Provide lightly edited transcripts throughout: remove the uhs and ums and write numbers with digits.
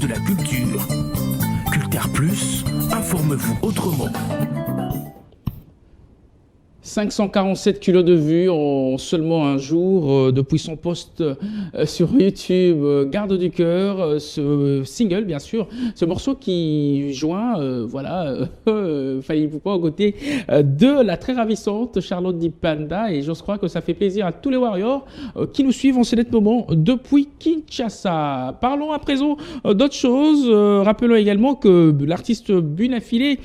de la culture. Culture Plus, informe-vous autrement. 547 kilos de vues en seulement un jour depuis son post sur YouTube, Garde du cœur, ce single bien sûr, ce morceau qui joint, fallait pas à côté de la très ravissante Charlotte Dipanda, et j'ose croire que ça fait plaisir à tous les warriors qui nous suivent en ce net moment depuis Kinshasa. Parlons à présent d'autres choses. Rappelons également que l'artiste Bunafilé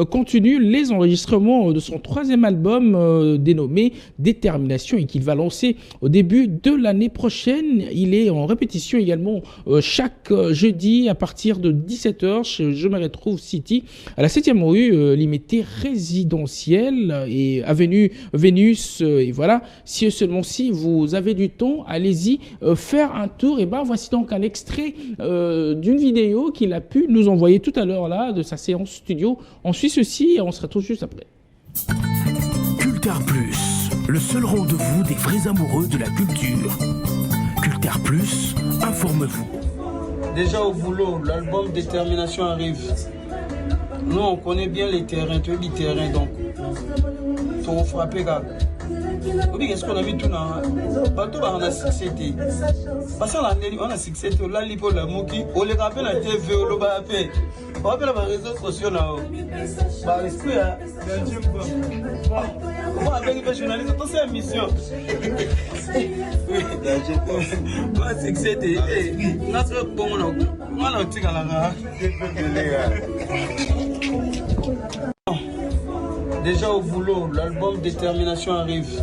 continue les enregistrements de son troisième album dénommé Détermination, et qu'il va lancer au début de l'année prochaine. Il est en répétition également chaque jeudi à partir de 17h chez Je me retrouve City à la 7e rue limitée résidentielle et avenue Vénus, et voilà, si seulement si vous avez du temps, allez-y faire un tour. Et ben voici donc un extrait d'une vidéo qu'il a pu nous envoyer tout à l'heure là de sa séance studio. On suit ceci et on se retrouve juste après. Culture Plus, le seul rendez-vous des vrais amoureux de la culture. Culture Plus, informe-vous. Déjà au boulot, l'album Détermination arrive. Nous, on connaît bien les terrains, tu dis terrain, donc il faut frapper gars. Oui, qu'est-ce qu'on a mis tout dans bateau, on a succès. Parce qu'on a succès, là, l'hypo, la mouki, on les rappelle à TV, on le va appeler. On rappelle à les réseaux sociaux là. Bah, l'esprit, moi, avec les journalistes, c'est une mission. Oui, on a succès. Notre bon, on a un tigre à la. Déjà au boulot, l'album Détermination arrive.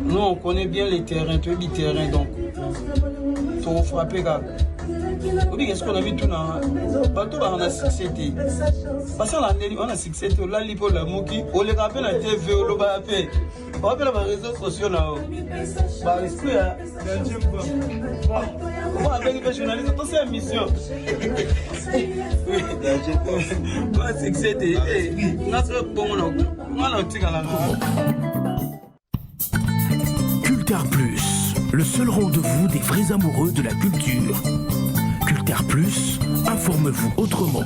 Nous, on connaît bien les terrains, tu dis terrain, donc il faut frapper gars. Oui, qu'est-ce qu'on a mis tout dans bateau, on a succès. Parce qu'on a succès, là, l'hypo, la mouki, on les rappelle à TV, on le va appeler. On rappelle à les réseaux sociaux là. Bah, l'esprit, moi, avec les journalistes, c'est une mission. Oui, on a succès. Notre bon, on a un tigre à la. Culture Plus, le seul rendez-vous des vrais amoureux de la culture. Culture Plus, informe-vous autrement.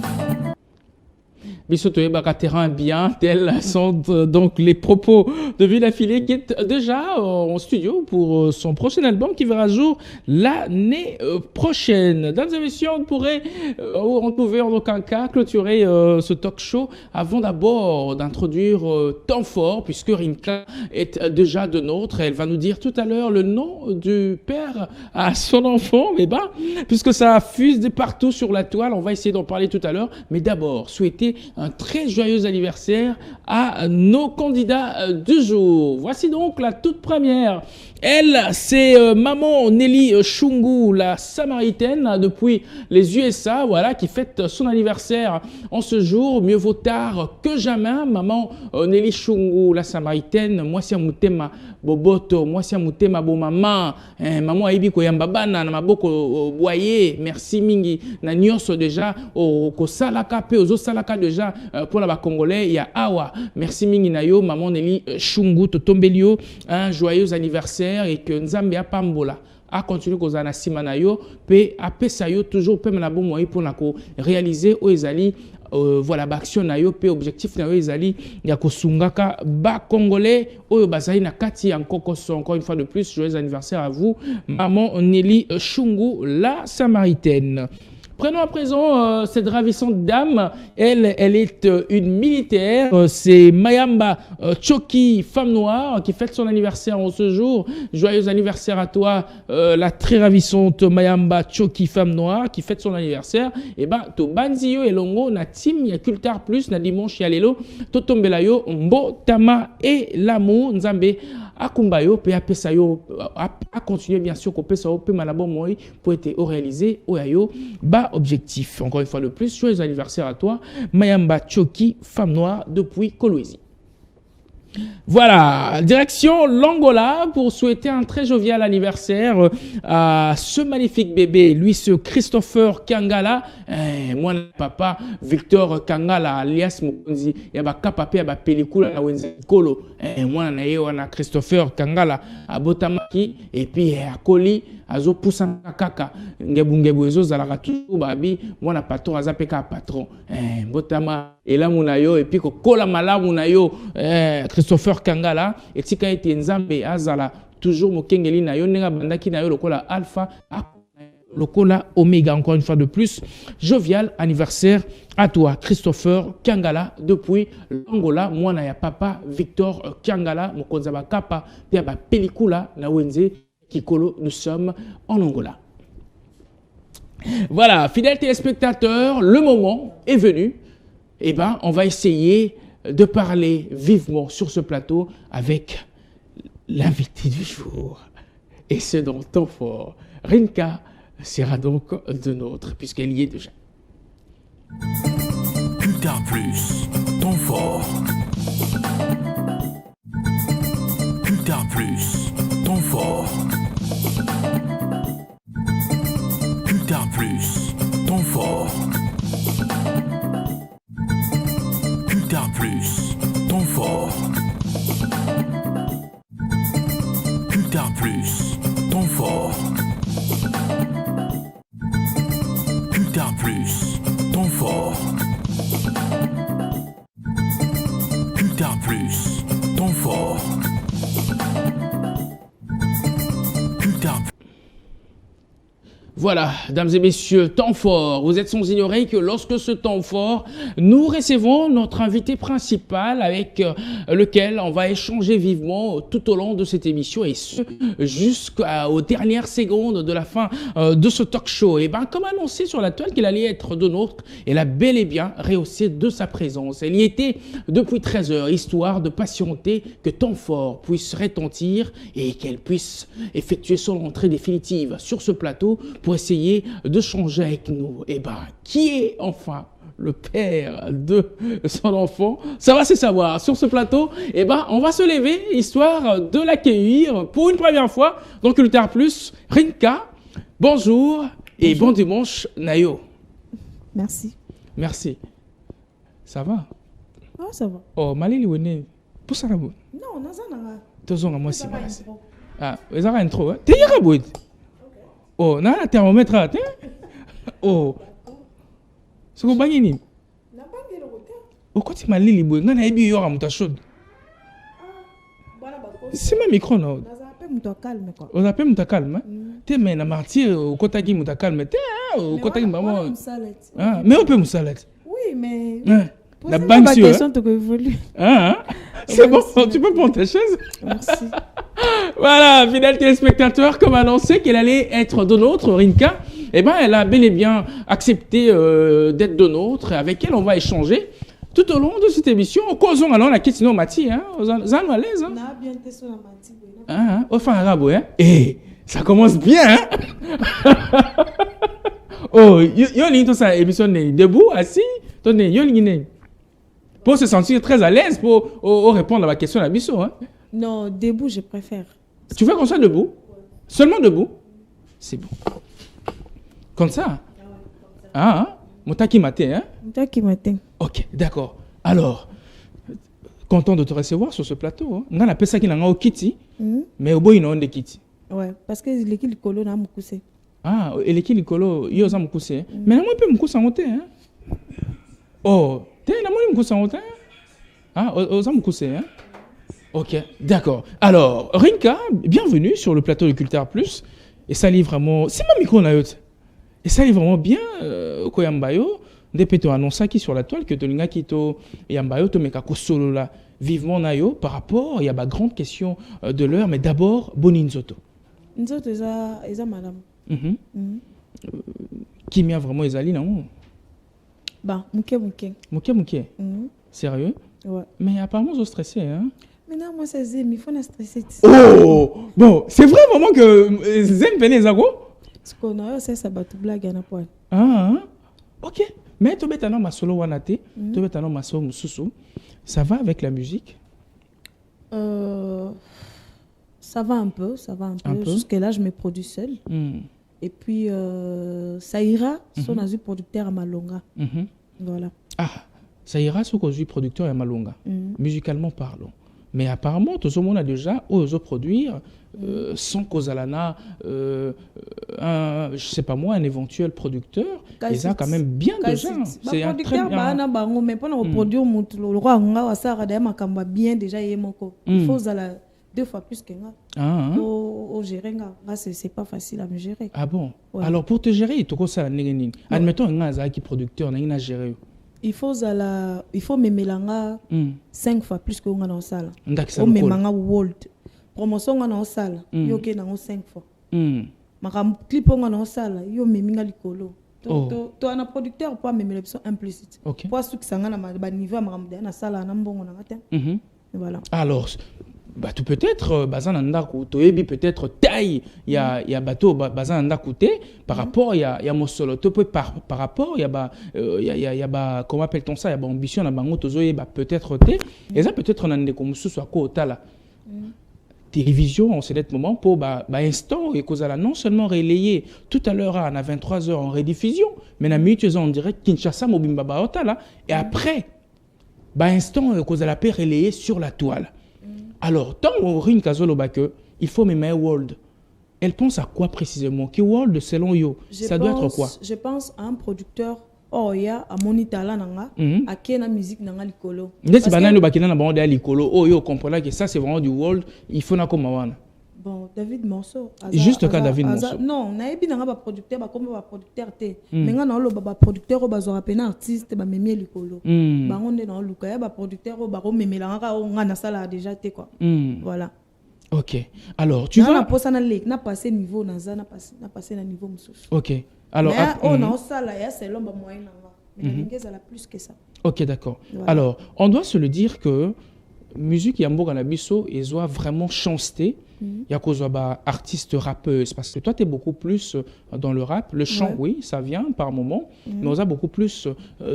Bissotoé Bakaterrain bien, tels sont donc les propos de Bunafilé, qui est déjà en studio pour son prochain album qui verra jour l'année prochaine. Dans l'émission, on pouvait en aucun cas clôturer ce talk show avant d'abord d'introduire Temps Fort, puisque Rinka est déjà de nôtre. Elle va nous dire tout à l'heure le nom du père à son enfant, mais puisque ça fuse de partout sur la toile, on va essayer d'en parler tout à l'heure. Mais d'abord, souhaiter un très joyeux anniversaire à nos candidats du jour. Voici donc la toute première. Elle, c'est maman Nelly Chungu, la Samaritaine depuis les USA, voilà, qui fête son anniversaire en ce jour. Mieux vaut tard que jamais. Maman Nelly Chungu, la Samaritaine, moi c'est Mutema Boboto, moi c'est Mutema Bo maman, maman aibi ko yambabana na maboko boyer. Merci mingi na nyonso déjà au salaka pe ozo salaka déjà pour la Congolais, il y a Awa. Merci mingi na yo maman Nelly Chungu, totombelio, un joyeux anniversaire, et que Nzambe a pambola a continué kozala na sima na yo pe apesa yo toujours pe na bon moyen pour na ko réaliser o ezali voilà action na yo pe objectif na yo ezali ya kosungaka ba congolais oyo bazali na kati ya nkokoso. Encore une fois de plus, joyeux anniversaire à vous maman Nelly Chungu, la Samaritaine. Prenons à présent cette ravissante dame. Elle est une militaire. C'est Mayamba Choki, femme noire, qui fête son anniversaire en ce jour. Joyeux anniversaire à toi, la très ravissante Mayamba Choki, femme noire, qui fête son anniversaire. Et to banzio et longo na team ya Culture Plus na dimanche ya lelo to tombela yo mbo tama et l'amour nzambe akumbayo pe apesa yo a continuer bien sûr ko pesa pe malabo moi pour être réalisé oyayo objectif. Encore une fois de plus, joyeux anniversaire à toi, Mayamba Choki, femme noire depuis Kolwezi. Voilà, direction l'Angola pour souhaiter un très jovial anniversaire à ce magnifique bébé, lui ce Christopher Kangala, moi papa Victor Kangala alias Mokonzi, yaba kapapé yaba pellicule na wenzi kolo, moi na ye wana Christopher Kangala à Botamaki et puis à Koli azo pusanga kaka ngebu ezo zalaka toujours babi mwana patron azapeka patron mbotama elamu na yo et puis kokola malamu na yo Christopher Kangala etika ete nzambe azala toujours mokengeli na yo nenga bandaki na yo lokola alpha lokola oméga. Encore une fois de plus, jovial anniversaire à toi Christopher Kangala depuis l'Angola. Moi na ya papa Victor Kangala mokonza ba kapa pia ba pelikula na wenze kikolo. Nous sommes en Angola. Voilà, fidèles téléspectateurs, le moment est venu. Eh ben, on va essayer de parler vivement sur ce plateau avec l'invité du jour. Et ce dans temps fort, Rinka sera donc de nôtre, puisqu'elle y est déjà. Cultar Plus, temps fort. Cultar Plus, temps fort. Cultar Plus, temps fort. Cultar Plus, temps fort. Cultar Plus, temps fort. Cultar Plus, temps fort. Cultar Plus, temps fort. Cultar. Voilà, dames et messieurs, temps fort. Vous êtes sans ignorer que lorsque ce temps fort, nous recevons notre invité principal avec lequel on va échanger vivement tout au long de cette émission et ce jusqu'aux dernières secondes de la fin de ce talk show. Et bien, comme annoncé sur la toile qu'il allait être de nôtre, elle a bel et bien rehaussé de sa présence. Elle y était depuis 13 heures, histoire de patienter que temps fort puisse retentir et qu'elle puisse effectuer son entrée définitive sur ce plateau pour essayer de changer avec nous. Et ben, qui est enfin le père de son enfant? Ça va se savoir sur ce plateau. Et ben, on va se lever histoire de l'accueillir pour une première fois dans Cultar Plus. Rinka, bonjour et bon dimanche, Nayo. Merci. Merci. Ça va? Oh, ça va. Oh, Malili Wene. Pour ça, non, non, non. Tozonga moi aussi. Ah, vous avez intro. T'es yérabouid. Oh, na thermomètre là, oh. C'est quoi bagini? Na bangi le côté. Oh, quand tu m'as li libo, na ebi yo amuta chaude. C'est ma micro non. Na zape muto calme quoi. On appelle muta calme. T'es mais na martyr au kota ki muta calme. T'es au kota ki maman. Ah, mais on peut musalette. Oui, mais la banque sur. C'est bon, tu peux prendre ta chaise. Merci. Voilà, fidèles téléspectateurs, comme annoncé qu'elle allait être de nôtre, Rinka, eh ben, elle a bel et bien accepté d'être de nôtre. Avec elle, on va échanger tout au long de cette émission. Causons alors la question Mati, hein, aux à l'aise, hein. Ah, enfin arabe, hein. Et ça commence bien, hein. Oh, yo li to sa émission debout, assis, tenez, yo li pour se sentir très à l'aise pour répondre à la question à Bisso, hein. Non, debout, je préfère. Tu veux qu'on soit debout? Seulement debout? C'est bon. Comme ça? Ah, hein? Moutaki matin, hein? Moutaki matin. Ok, d'accord. Alors, content de te recevoir sur ce plateau. Hein? On appelle ça qu'il y a un kiti, mais au bout, il y a un kiti. Ouais, parce que l'équipe colo n'a pas moussé. Ah, et l'équipe colo, il y a un moussé. Mais moi, je peux me en côté, hein? Oh, tu as un moussé en côté? Ah, aux moussé, hein? Ok, d'accord. Alors, Rinka, bienvenue sur le plateau de Cultar Plus. Et ça livre vraiment... C'est ma micro, Nayot. Et ça livre vraiment bien, Koyambayo. Depuis que tu as annoncé qui sur la toile, que tu as Kito Yambayo, tu as solo là. Vivement, Nayo, par rapport, il y a une grande question de l'heure, mais d'abord, Boni Nzoto. Nzoto, c'est madame. Qui m'a vraiment exalé, non? Bah, mouké. Sérieux? Ouais. Mais apparemment, ils sont stressés, hein? Mais non, moi, c'est Zem, il faut la stresser. Oh! Bon, c'est vrai vraiment que Zem venait Zago? Ce qu'on a, c'est ça, tout blague à n'importe. Ah, ok. Mais tu as ma solo wanate, tu as ma solo mususu. Ça va avec la musique? Ça va un peu, Jusque là, je me produis seule. Et puis, ça ira, si on a vu producteur à Malonga. Voilà. Ah, ça ira, si on a vu producteur à Malonga. Musicalement parlant. Mais apparemment, tout le monde a déjà osé produire sans qu'Ozalana, je sais pas moi, un éventuel producteur, ils ont quand même bien déjà. C'est un très bien. Mais pendant produire le roi on a bien déjà il faut deux fois plus que moi. Au gérer c'est pas facile à me gérer. Ah bon? Ouais. Alors pour te gérer, tu ça admettons un qui producteur n'a gérer. Il faut me mélanger 5 fois plus que on a dans salle. On me mélanger world. Promotion on a dans salle, yo ke na 5 fois. Ma clip on a dans salle, yo me minga likolo. To un producteur pas me mélanger implicite. Pour ceux qui sont na niveau na salle na mbongo na matin. Voilà. Alors bateau peut-être bazanandaku toyebi peut-être taille il y a bateau bazanandaku par rapport il y a mon solo par rapport il y a comment appelle-t-on ça il y a ambition na bango tozoye peut-être et ça peut-être on ande comme sous quoi otala télévision en ce moment pour instant et cause non seulement relayé tout à l'heure à 23h en rediffusion mais na minute en direct Kinshasa mobimba otala et après instant et cause la paix relayé sur la toile. Alors, tant qu'on rit il faut me world. Elle pense à quoi précisément? Qui world selon yo? Ça doit être quoi? Je pense à un producteur. Oh, il y a un moniteur là, à qui la musique nanga likolo. C'est pas nan bakina na bande à likolo. Oh yo, comprenez que ça c'est vraiment du world. Il faut na comme wana. Bon, David Morceau. Juste quand David Morceau. Non, na ebi nanga ba producteur ba comme ba producteur te. Mais nga na lo ba producteur ba zo rapena artiste ba memie likolo. Ba ngonde na luka ya ba producteur ba ko memela nga nga na sala déjà te quoi. Voilà. OK. Alors, tu vas na posa na lek na passer niveau na za na passer na niveau mususu. OK. Alors on a sala ya c'est l'homme moyen nanga. Mais ngeza la plus que ça. OK, d'accord. Voilà. Alors, on doit se le dire que musique yambo na biso ezoa vraiment chanceté. Il y a cause artiste rappeuse parce que toi tu es beaucoup plus dans le rap, le chant oui, ça vient par moment, mais on a beaucoup plus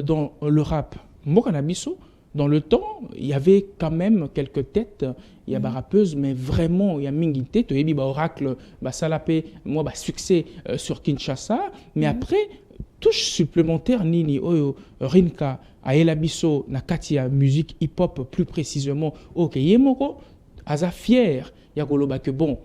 dans le rap. Moi Canabiso, dans le temps, il y avait quand même quelques têtes, il y a rappeuses mais vraiment il y a mingité, tu as Oracle, Salapé, moi succès sur Kinshasa, mais après touche supplémentaire nini oyo Rinka Aela Biso na katia musique hip-hop plus précisément OK yemoko aza fier ya koloba que bon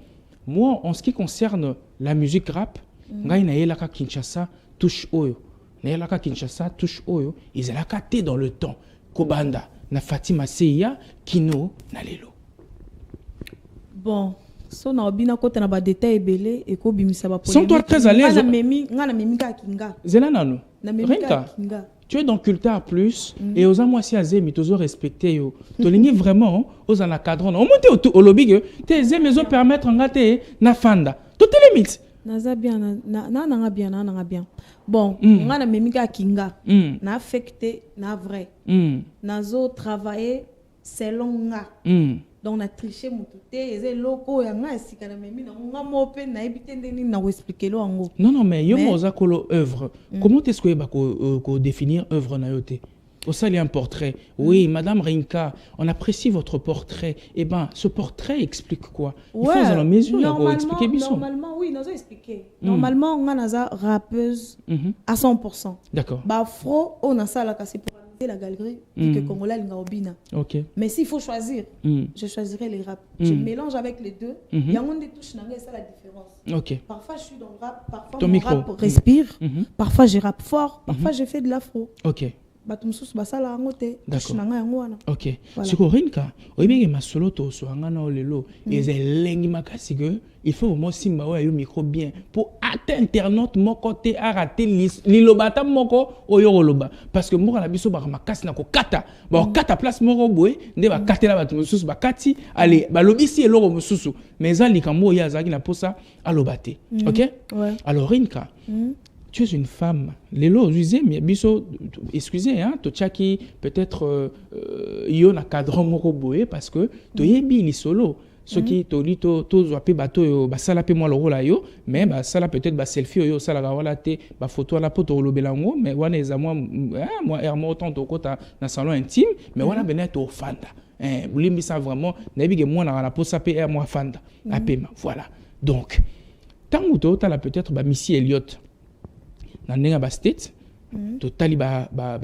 moi en ce qui concerne la musique rap ngai na yelaka Kinshasa touche oyo na yelaka Kinshasa touche oyo ezalaka te dans le temps kobanda na Fatima Seya Kino na lelo bon so na obina kota na ba détail belé et ko bimisa ba polémique. Sans toi très à l'aise. Ngana memi ka kinga. Zela nanu. Na memi ka kinga. Tu es dans Culture Plus et aux amoisi azemi toujours respecté yo. To lingi vraiment aux en cadron. On monte au lobby que tes maisons permettre ngate na fanda. Toutes les limites. Naza bien na bien. Bon, ngana memi ka kinga. Na affecté na vrai. Nazo travailler selon nga. Donc on a triché mon tout et loco ya nga sikana memi na nga mope na ebité ndeni na expliquer lo ango. Non mais yo moza kolo œuvre. Comment est-ce que ba ko définir œuvre na yote? Au ça il y a un portrait. Oui, madame Rinka, on apprécie votre portrait. Eh ben ce portrait explique quoi? Il faut dans la mesure pour expliquer bien. Normalement oui, nous expliquer. Normalement on a rappeuse à 100%. D'accord. Ba fro on a ça là c'est pour la galerie que Congolais l'ingobina. OK. Mais s'il faut choisir, je choisirais les rap. Je mélange avec les deux. Il y a des touches dans ça la différence. OK. Parfois je suis dans le rap, parfois mon rap respire, parfois je rappe fort, parfois je fais de l'afro. OK. OK. Siko Rinka, oyebenge masolo to so ngana olelo, ezelengi makasi que il faut vraiment simba wa yo micro bien pour atteindre internaute mon côté arrêter lilobata moko oyo loba parce que moko na biso ba makasi na ko kata. Ba kata place moko boy, nde ba katela batu mususu ba kati, allez, ba lobisi eloko mususu. Mais ali kambo ya zaki na posa alobate. OK? Alors Rinka, tu es une femme. Lelo, mais biso, excusez, hein, tochaki peut-être yo na cadre moko boye parce que to yebi li solo. Ce qui to zoape bato ba sala pe moi le rôle yo, mais ba sala peut-être ba selfie yo sala ga wala te ba photo la poto lobelango, mais wana eza moi ermo autant to kota na salon intime, mais wana benet au fanda. Bulimbi ça vraiment na yebi ke moi na posa pe moi fanda. Apema, voilà. Donc tant to ta la peut-être ba Missy Elliott. Dans les States, Totali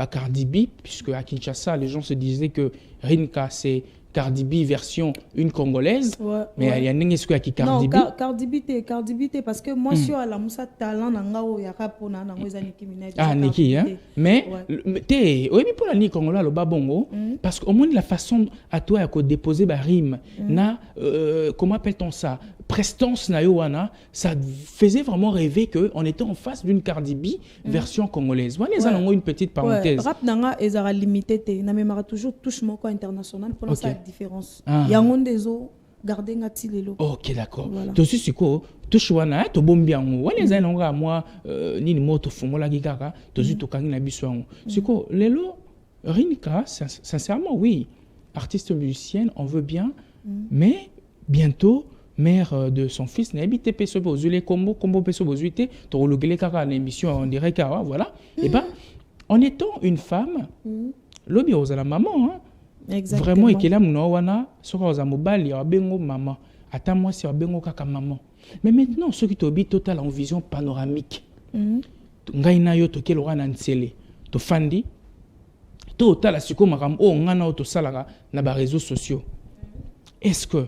Cardi B, puisque à Kinshasa, les gens se disaient que Rinka, c'est Cardi B version une congolaise. Mais il y a n'importe qui Cardi B. Non, Cardi B, parce que moi, je suis à la moussa talent, il y a rap pour Nicki Minaj. Ah, Nicki, hein. Mais, oui, pour la Nicki Congolais, le babongo, parce qu'au moins, la façon à toi de déposer la rime, comment appelle-t-on ça? Prestance na yowana, ça faisait vraiment rêver qu'on était en face d'une Cardi B version congolaise. Voilà, les allons une petite parenthèse. Rap nanga ezara limité te, na memara toujours touche moko international pour la différence. Il y a un des autres garder ngati lelo. OK, d'accord. To si siko touche wana to bombiango. Voilà les allons à moi ni moto fumola gikaka, to si to kangi na biso. Siko lelo Rinka sincèrement oui, artiste musicienne, on veut bien, mais bientôt mère de son fils n'a habité peso bozule combo peso bozuité to logele kaka l'émission en direct voilà et ben en étant une femme lobi oza la maman hein vraiment et kela muna wana soka oza mobali ya bengo maman ata moi c'est bengo kaka maman mais maintenant ceux qui tobi total en vision panoramique ngai na yo to kelora na nsele to fandi to tala siko makam o ngana to salaka na ba réseaux sociaux est-ce que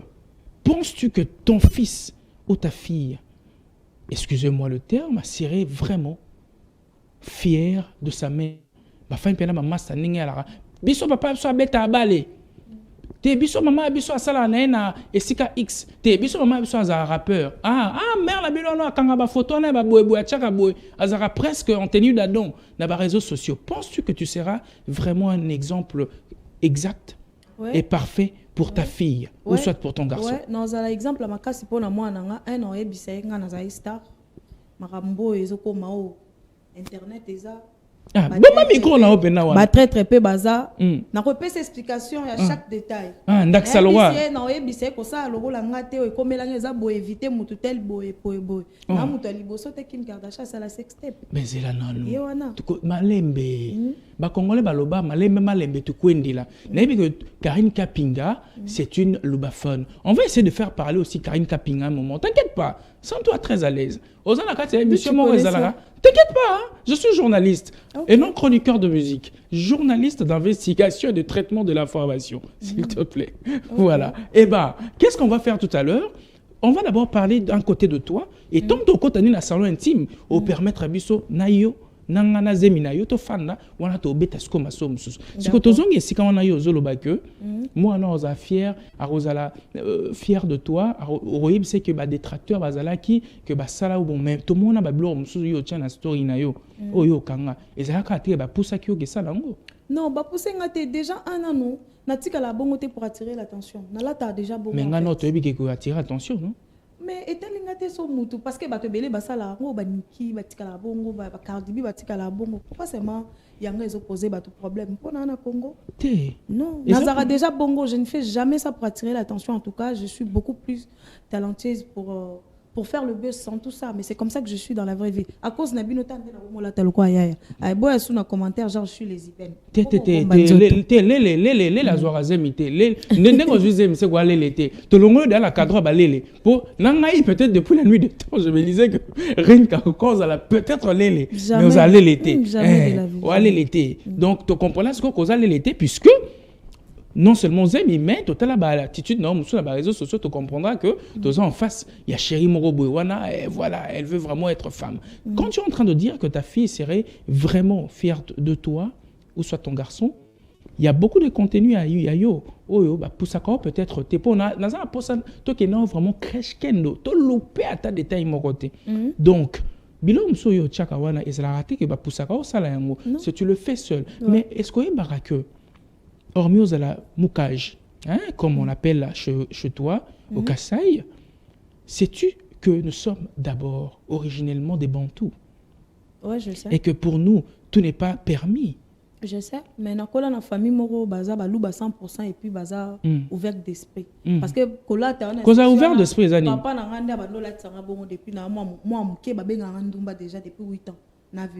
penses-tu que ton fils ou ta fille, excusez-moi le terme, serait vraiment fier de sa mère? Ma femme pena maman sa ninga la. Biso papa biso beta abale. Te biso maman biso asala na esika X. Te biso maman biso azara rappeur. Mère la bilo no kanga ba photo na ba boy chaka boy. Azara presque en tenue d'adon na ba réseaux sociaux. Penses-tu que tu seras vraiment un exemple exact et parfait pour ta fille ou soit pour ton garçon? Non, ça exemple ma kasi pona moi nanga un an ebise nga na za star. Makambo ezoko mao internet eza. Bon micro na open na wana. Ba très peu baza. Na ko pesa explication ya chaque détail. Ndakisa lowa. Na ebise ko sa logo la ngate e komela ngeza bo éviter mutu tel boy. Na mutu liboso te Kim Kardashian ça la sextape. Mais zela nanu. Tuko malembe. Ba congolais baloba malembe tu kwendila. Na yebi que Karine Kapinga c'est une lubaphone. On va essayer de faire parler aussi Karine Kapinga un moment. T'inquiète pas. Sens-toi très à l'aise. Ozana kati monsieur Morezala. T'inquiète pas, hein? Je suis journaliste et non chroniqueur de musique. Journaliste d'investigation et de traitement de l'information, s'il te plaît. Voilà. Eh bien, qu'est-ce qu'on va faire tout à l'heure? On va d'abord parler d'un côté de toi et tant que côté dans salon intime, au permettre à biso nayo nangana zemina yo to fanda wana to beta sko maso mususu. Si ko tozongi sika wana yo zoloba que moi na oza fier a rozala fier de toi royib c'est que ba détracteur bazala ki que ba sala bon mais tout monde ba blog mususu yo tient na story na yo oyo kanga ezala ka te ba poussa ki yo gesala ngo. Non ba pousser ngate déjà un an na tika la bongo te pour attirer l'attention. Na la ta déjà bongo. Mais ngana to yebi ke ko attirer attention non? Mais étalingate so mutu parce que bato belé basala ngo ba Nicki batika la bongo ba Cardi B batika la bongo pourquoi seulement yanga ils opposé bato problème pona na Congo non nazara déjà bongo je ne fais jamais ça pour attirer l'attention en tout cas je suis beaucoup plus talentueuse pour faire le buzz sans tout ça mais c'est comme ça que je suis dans la vraie vie à cause na bino tande na mola taloko ya ay boy sous na commentaire genre je suis les hypen les la zorazemité les nengo zuzem c'est quoi les té to longo dans la cadre ba lele pour nangai peut-être depuis la nuit de temps je me disais que rien qu'à cause à la peut-être lele mais vous allez l'été ou aller l'été donc tu comprends ce que cause aller l'été puisque non seulement Zemi, mais total l'attitude non sur les réseaux sociaux tu comprendras que deux ans en face il y a Chéri Moro Bouéwana et voilà elle veut vraiment être femme. Quand tu es en train de dire que ta fille serait vraiment fière de toi ou soit ton garçon, il y a beaucoup de contenu à yo bah pour ça peut-être t'es pas dans un poste toi qui non vraiment crescendo to loupé à ta détail mon côté. Donc Bilo mso yo tchaka wana et ça la raté que bah pour ça sala yango si tu le fais seul mais est-ce que baraka hormis aux la moukage, hein, comme on appelle là chez toi, au Kasaï, sais-tu que nous sommes d'abord originellement des Bantous? Ouais, je sais. Et que pour nous, tout n'est pas permis. Je sais, mais dans la famille moro baza balouba 100% et puis baza ouvert d'esprit. Parce que kola ta on cause ouvert d'esprit zani. Papa na nganda bando la tsanga bongo depuis na moi muke babenga ngandumba déjà depuis 8 ans.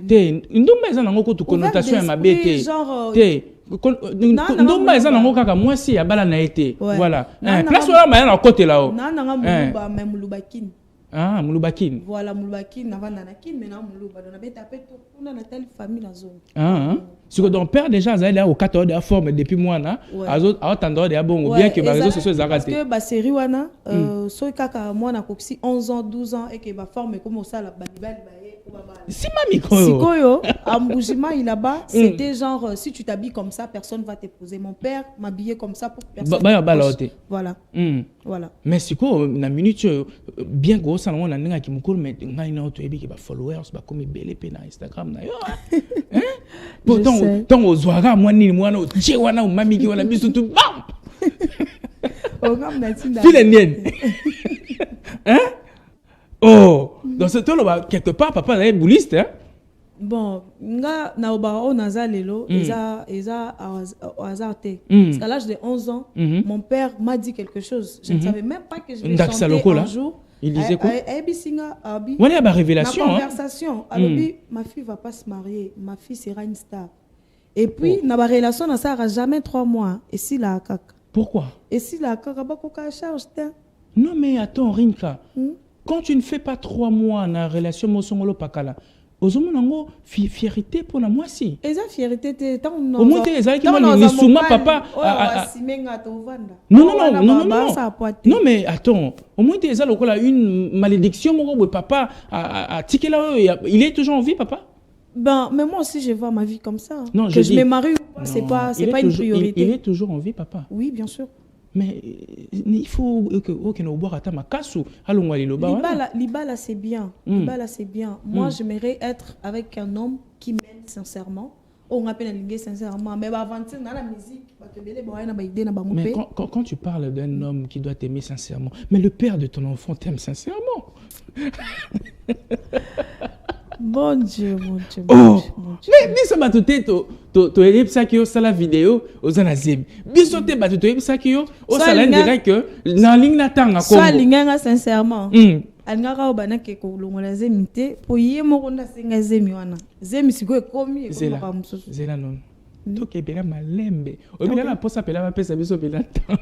Te ndumba eza nango ko tu connotation ya mabete. Te ndumba eza nango kaka mwasi ya bala na été. Voilà. Place wala maya na côté là-haut. Na nga muluba même mulubakine. Ah, mulubakine. Voilà, mulubakine na vanda na kin mais na muluba na beta peto kuna na telle famille na zone. Si ton père déjà a au 14 de la forme depuis moi na, attendre de bon bien que les réseaux sociaux ont raté. Parce que ba série wana so kaka moi na koksi 11 ans 12 ans et que ba forme comme ça la balibali si ma micro. Sikoyo Amboujima il là-bas, c'était genre si tu t'habilles comme ça, personne va t'épouser. Mon père m'habillait comme ça pour personne. Voilà. Voilà. Mais siko na minute bien gros ça on a ninga ki mukuru mais ngai na to ebi ki ba followers ba comme belle pe na Instagram na yo. Hein? Pourtant tant ozwara moi ni mwana otie wana o mami ki wana biso tout bam. O ngam na tinda. File nien. Hein? Oh, dans ce temps-là, quelque part, papa est bouliste, hein? Bon, nga na obaro naza lelo, eza azarte. Parce qu'à l'âge de 11 ans, mon père m'a dit quelque chose. Je ne savais même pas que je vais chanter un jour. Il disait quoi? Abi. Voilà, il y a révélation. Ma conversation. Abi, ma fille va pas se marier. Ma fille sera une star. Et puis, na ba relation, na sera jamais 3 mois. Et si la kaka. Pourquoi? Et si la kaka ba koka charge ta. Non, mais attends, Rinka. Quand tu ne fais pas 3 mois dans la relation Mosongolo Pakala, aux hommes fierté pour la moi si. Et ça fierté au moins tu es qui moi ni souma papa. Non mais attends, au moins tu es là une malédiction mon papa a tiqué là il est toujours en vie papa. Ben mais moi aussi je vois ma vie comme ça. Non, que je me marie c'est pas une priorité. Il est toujours en vie papa. Oui, bien sûr. Mais il faut que nous boire à ma casse allons aller là-bas. Libala c'est bien. Libala c'est bien. Moi j'aimerais être avec un homme qui m'aime sincèrement. On appelle un sincèrement mais avant dans la musique mais quand tu parles d'un homme qui doit t'aimer sincèrement, mais le père de ton enfant t'aime sincèrement. Mon Dieu. Mais biso batute to elipsa ki osala vidéo ozana zemi. Biso te batute elipsa ki o sala direct que na ligne na tanga ko. Soit linga sincèrement. Alingaka obana ke ko longola zemi te po ye moko na senga zemi wana. Zemi siko ekomi ekomoka mususu. Zela non. Donc ebela malembe. Obila na posa pela ba pesa biso pela ta.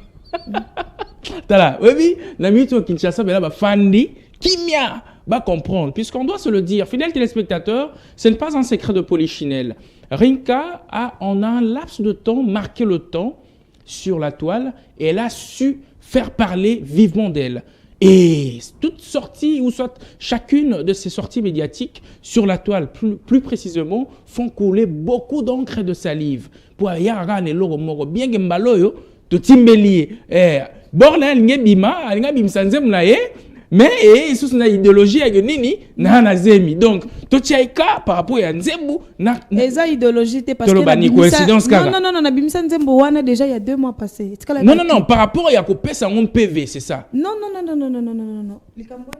Tala, oui, na mito Kinshasa bela ba fandi kimia. Va comprendre, puisqu'on doit se le dire, fidèles téléspectateurs, ce n'est pas un secret de polichinelle. Rinka en un laps de temps marqué le temps sur la toile et elle a su faire parler vivement d'elle. Et toute sortie, ou soit chacune de ces sorties médiatiques sur la toile, plus précisément, font couler beaucoup d'encre et de salive. Pour yara ne loro moro bien que mbaloyo to timbeli borna linge bima linga bimsanze mnaye. Mais c'est une idéologie avec nini na zemi donc to tchaika par rapport à nzembu na eza idéologie parce que la coïncidence non na bimisa nzembu wana déjà il y a 2 mois passés non par rapport à kopesa mon PV c'est ça non likambwana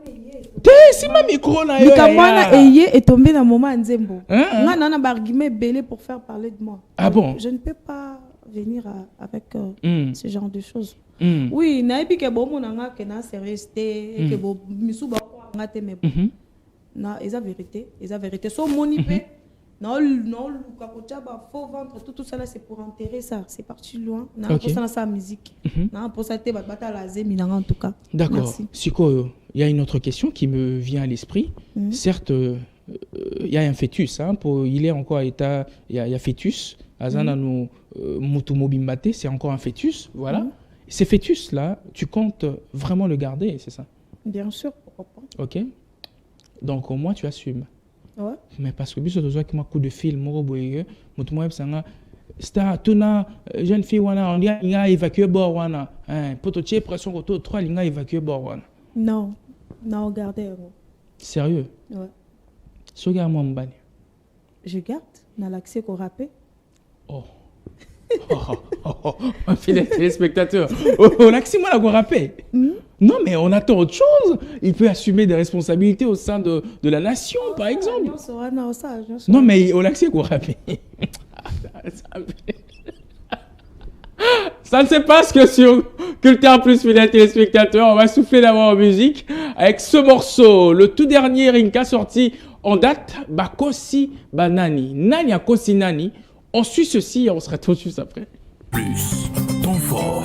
si ma micro na yo likambwana est tombé dans moment nzembu nga na ba argument belé pour faire parler de moi. Ah bon? Je ne peux pas venir avec ce genre de choses. Oui, naïbi ke bomo nanga ke na sérieuxité ke bo misu ba ko ngate me na eza vérité so moni pe non ka ko tchaba faux ventre tout ça là c'est pour enterrer ça c'est parti loin na pour ça sa musique na pour ça te bata la zemi nanga en tout cas. D'accord. Siko, il y a une autre question qui me vient à l'esprit. Certes il y a un fœtus il est encore à état il y a fœtus azana no mutumobimbate c'est encore un fœtus voilà. Ces fœtus-là, tu comptes vraiment le garder, c'est ça? Bien sûr, pourquoi pas. Ok. Donc, au moins, tu assumes. Ouais. Mais parce que, si tu as un coup de fil, star, tuna, jeune fille, on dit qu'il a évacué bord. Pour te tirer pression, autour de 3, il a évacué bord. Non, gardez. Sérieux? Ouais. So, garde-moi mon bagne. Je garde, dans l'accès qu'on rappelle. Oh. Un fidèle téléspectateur. On a que moi la rappé. Non, mais on attend autre chose. Il peut assumer des responsabilités au sein de la nation, par exemple. Non, mais on a que qu'on rappé. Ça ne se passe que sur Culture Plus, fidèle téléspectateur. On va souffler d'abord en musique avec ce morceau, le tout dernier Rinka sorti en date, Bakosi Banani. Nani a Kosi Nani. On suit ceci et on se retrouve juste après. Plus, temps fort.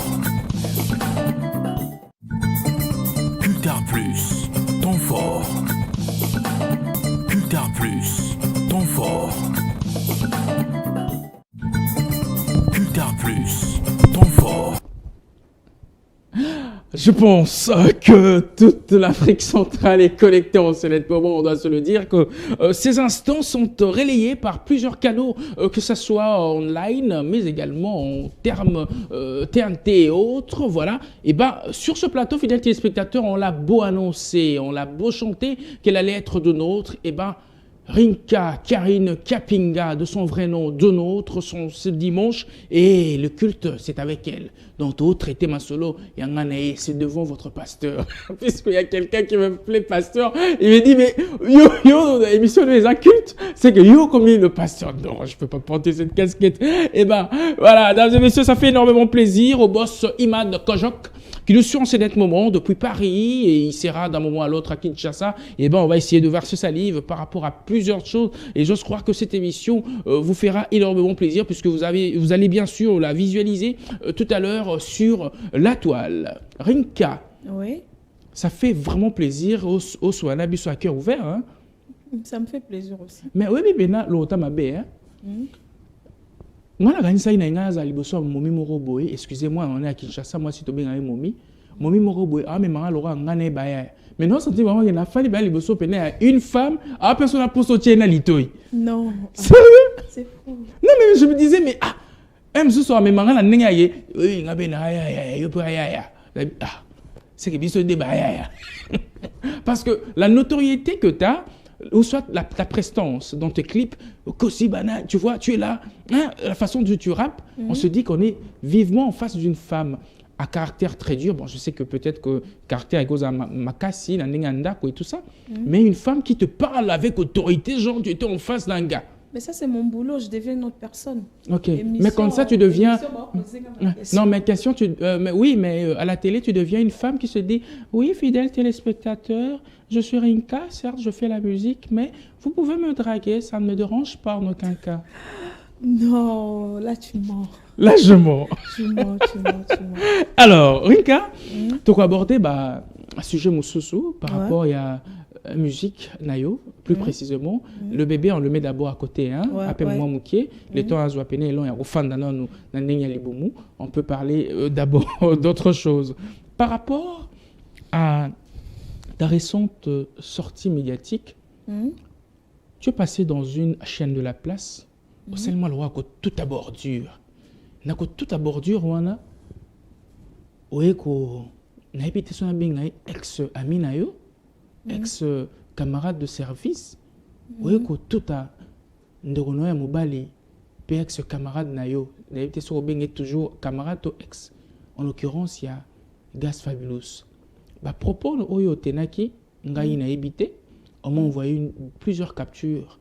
Culture Plus, temps fort. Culture Plus, temps fort. Plus, temps fort. Je pense que toute l'Afrique centrale est connectée en ce moment. On doit se le dire que ces instants sont relayés par plusieurs canaux, que ce soit online, mais également en termes TNT et autres. Voilà. Et sur ce plateau, fidèles téléspectateurs, on l'a beau annoncer, on l'a beau chanter qu'elle allait être de nôtre. Rinka Karine Kapinga, de son vrai nom, de nôtre, ce dimanche, et le culte, c'est avec elle. Donc, autre était ma solo, et c'est devant votre pasteur. Puisqu'il y a quelqu'un qui m'appelait pasteur, il me dit, mais yo, l'émission des incultes, c'est que yo, comme le pasteur, non, je peux pas porter cette casquette. Voilà, mesdames et messieurs, ça fait énormément plaisir au boss Imad Kojok, qui nous suit en ce net moment depuis Paris, et il sera d'un moment à l'autre à Kinshasa. On va essayer de verser salive par rapport à plusieurs choses, et j'ose croire que cette émission vous fera énormément plaisir, puisque vous allez bien sûr la visualiser tout à l'heure sur la toile. Rinka, oui. Ça fait vraiment plaisir au Soana Bisso à cœur ouvert. Hein? Ça me fait plaisir aussi. Mais oui, mais l'autre m'a bien. Moi, excusez-moi, on est à Kinshasa, moi, si tu es Momi Moroboy, mais Laura, mais non, c'est vraiment qu'il a fallu une femme, personne n'a pas sauté dans l'itoy. Non. Sérieux? C'est fou. Non, mais je me disais, mais c'est que biso débat. Parce que la notoriété que tu as, ou soit ta prestance dans tes clips, Kosibana, tu vois, tu es là, la façon dont tu rappes, on se dit qu'on est vivement en face d'une femme à caractère très dur. Bon, je sais que peut-être que caractère est cause à Makassi, et tout ça, mais une femme qui te parle avec autorité, genre tu étais en face d'un gars. Mais ça, c'est mon boulot, je deviens une autre personne. Ok, mais comme ça, tu deviens... Non, mais question, oui, mais à la télé, tu deviens une femme qui se dit « Oui, fidèle téléspectateur, je suis Rinka, certes, je fais la musique, mais vous pouvez me draguer, ça ne me dérange pas en aucun cas. » Non, là, tu mens. Là, je mens. Tu mens. Alors, Rinka, tu as abordé un sujet moussoussou par rapport à musique nayo, plus précisément. Le bébé, on le met d'abord à côté, hein. Appelle-moi Moukié. Les temps à Zouapene et l'on est au fan d'un on peut parler d'abord d'autre chose. Par rapport à ta récente sortie médiatique, tu es passé dans une chaîne de la place. Seulement le roi tout à bordure. N'a que tout à bordure, wana. Oye ko na épité son ex-ami nayo. Ex-camarade de service, oui, que tout a ndoronoya mobali, puis ex-camarade nayo, d'habitude sur bien toujours camarade ou ex. En l'occurrence, il y a Gas Fabulous. Propos oyo tenaki ngai na habité, on m'a envoyé plusieurs captures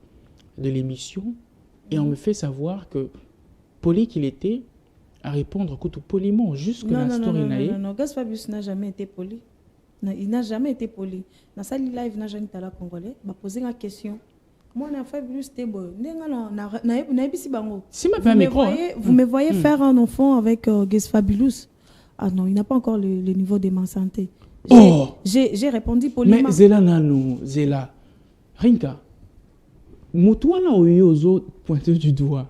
de l'émission et on me fait savoir que poli qu'il était à répondre tout poliment jusque la story naïe. Non, Gas Fabulous n'a jamais été poli. Il n'a jamais été poli. Dans sa live, n'a jamais été là congolais. M'a posé une question. Moi, on a fait plus de bon. Si ma micro, vous me voyez faire un enfant avec Gas Fabulous. Ah non, il n'a pas encore le niveau de ma santé. J'ai répondu poliment. Mais Zela Nanou, Zela, Rinka, Moutouana Oyozo pointé du doigt.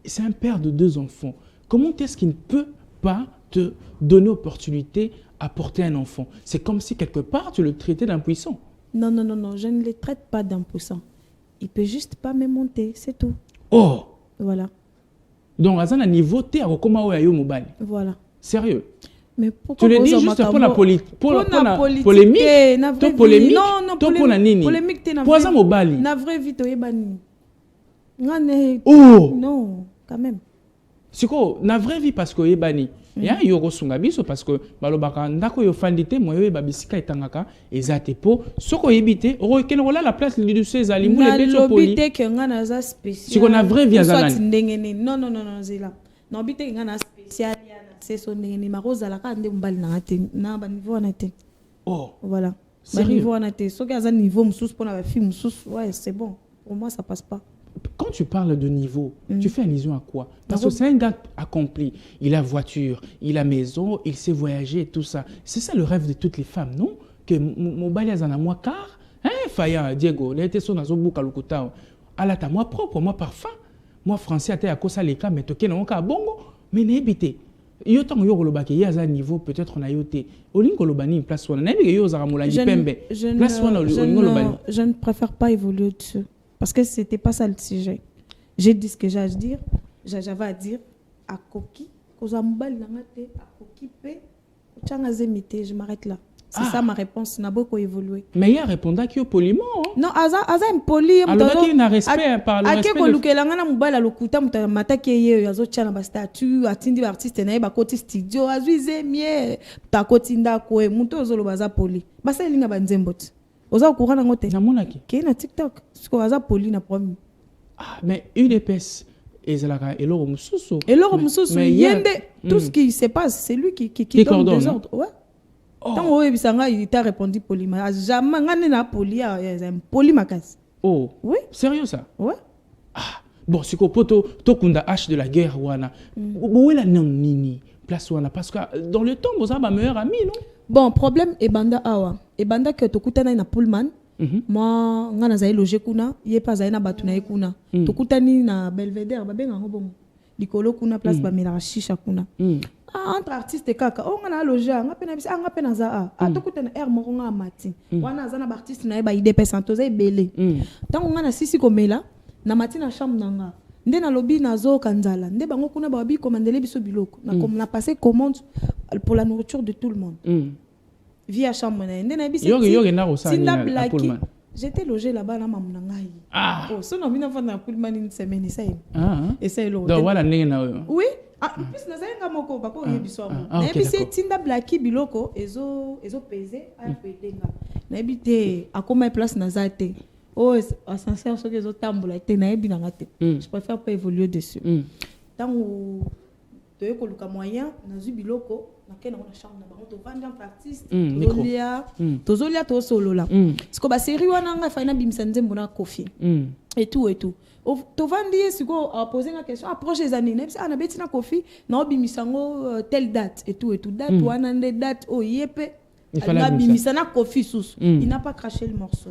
C'est un père de 2 enfants. Comment est-ce qu'il ne peut pas te donner l'opportunité à porter un enfant? C'est comme si quelque part tu le traitais d'impuissant. Non, je ne le traite pas d'impuissant. Il peut juste pas me monter, c'est tout. Oh! Voilà. Donc, à un niveau, tu es à mobile. Voilà. Sérieux? Mais pourquoi tu le dis juste pour la polémique? Pour la polémique? Polémique, pour la mobile. Na vraie vie, tu es banni. Oh! Non, quand même. C'est quoi? Na vraie vie parce que tu es banni. Ya yoko sungabiso parce que balobaka ndako yo fandite moyo babisika etangaka ezate po soko yebite oro ken rola la place de ces alimou les beto poli lobite ke ngana za spécial si qu'on a vraie vie azana non zela non bite ngana spécial yana c'est son ndengeni maroza la ka nde mbali na te na ba niveau na te. Oh voilà ba niveau na te soki aza niveau msusu pona ba film msusu ouais c'est bon pour moi ça passe pas. Quand tu parles de niveau, tu fais allusion à quoi? Parce que c'est un gars accompli. Il a voiture, il a maison, il sait voyager et tout ça. C'est ça le rêve de toutes les femmes, non? Que mon balai en a moi car, Faya, Diego, il a été son azobu kalukuta. À la ta moi propre, moi parfum. Moi français, à te à kosa leka, mais toke na bongo. mais n'habité yo tant yo kolobaki ya za niveau peut-être on a yoté olingo kolobani place wana n'habité yo za molangi pembe place wana olingo kolobani je ne préfère pas évoluer dessus parce que c'était pas ça le sujet. J'ai dit ce que j'ai à dire, j'avais à dire à Koki kozambali ngate à Koki pe changa zemité, je m'arrête là. C'est ça ma réponse, n'a beaucoup évolué. Mais il a répondu qu'il est poliment. Non, Aza impoli. Alors il a respect par le respect. Ake kolukela ngana mubala lokuta mutama ye yazo tchana ba statut atindi ba artiste na ba koti studio azuize mie ta koti ndako e muto zolo baza poli. Basa linga ba nzembot. Oza kurana ngote. Na monaki. Ke na TikTok. Siko baza poli na promis. Ah mais une épaisse ezalaka eloro mususu. Eloro mususu yende tout ce qui se passe, c'est lui qui donne des ordres. Ouais. Tant que Bisanga il t'a répondu poliment. Jamais ngane na poli poli makas. Oh. Oui. Sérieux ça? Ouais. Ah. Bon, c'est qu'au poto tokunda H de la guerre wana. Où est la nini place wana parce que dans le temps vous avez ma meilleure amie non? Bon, problème et banda awa. Et banda que tokutana na Pullman. Moi ngana zayi loger kuna, yé pas zayi na batuna kuna. Tokutani na Belvedere babenga ngobongo. Likolo kuna place ba mela shisha kuna. Entre artistes kaka on a logé on a pena za atokutana air moronga mati wana za na artiste na ba idée pesantoza ebele tant on a sisi komela na mati na chambre nanga nde na lobby na zo kanzala nde bango kuna ba bi commandele biso biloko na comme na passé commande pour la nourriture de tout le monde via chambre na nde na biso yoge na rosana na Pullman. J'étais logé là-bas na mamuna ngai oh so na mina fa na Pullman une semaine ça et ça donc voilà na oui. Ah, plus nazayenga moko bako yebiso amo. Na ebisi tinda blaki biloko ezo peser a pedenga. Na ebité akoma place nazate. Oh ascenseur soki ezo tambola te na ebi nanga te. Je préfère pas évoluer dessus. Tango toye koluka moyen nazu biloko nakena na chambre na bango to vendre en artiste. Tozolia to solola. Siko ba série wana nga fa ina bimisa nzembo na Kofi. Et tout. To vandi siko a poser une question approche les années même si ana beti na Kofi na obimisango telle date et tout date wana nde date o yepe na bimisa na Kofi sous il n'a pas craché le morceau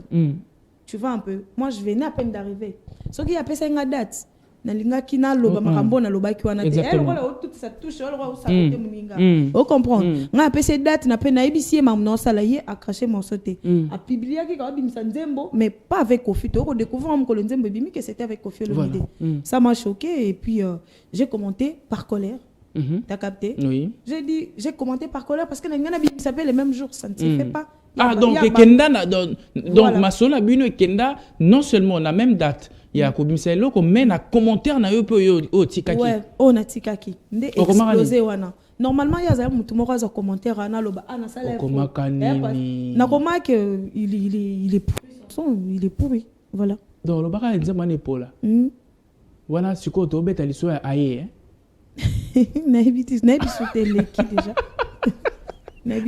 tu vois un peu moi je venais à peine d'arriver ce qui a passé une date na linga kina loba makambo na loba ki wana te elle voilà toute ça touche elle va ça côté muninga o comprendre nga passé date na pe na ebisi ma non salaye a craché morceau te a publié ki ka bimisa nzembo mais pas avec Kofi to découvrir am ko le nzembo bimi que c'était avec Kofi Olomide ça m'a choqué et puis j'ai commenté par colère. T'as capté? Oui. J'ai commenté par colère parce que n'engana bim s'appelle le même jour ça ne se fait pas. Donc Kenda donc Masola Bino et Kenda non seulement la même date il y a kobimisa eloko mais na commentaire na yo pe yo tikaki. Ouais, on a tikaki. Ndé explosé wana. Normalement il y a za mutu moko za commentaire ana loba ana sala. Na koma que il est pourri. Voilà. Donc le baka nzema ne pola. Wana siko to beta liso aye. Naïbitis télé qui déjà.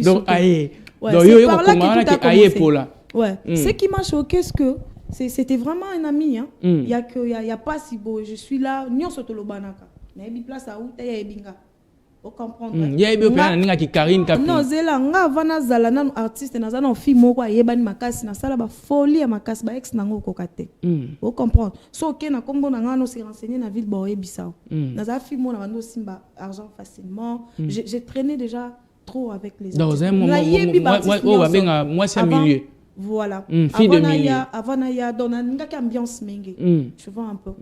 Donc aye. Ouais, donc yo comment qui aye pola. Ouais. Ce qui m'a choqué c'est que c'était vraiment un ami hein. Il y a pas si beau je suis là nyonso to lobanaka. Naïbi place à uta ya ebinga. Vous comprenez? Il y a eu bien qui Karine Kapi. Non, zela nga vana zala na artiste na zana film moko ayebani makasi na sala ba folie ya makasi ba ex nango kokate. Vous comprenez? So ok na kombo na nga no se renseigner na ville ba oyebisa. Na za film na bando simba argent facilement. J'ai traîné déjà trop avec les artistes. Moi c'est milieu. Voilà. Fille de milieu. Avant na ya dona ngaki ambiance mingi. Tu vois un peu.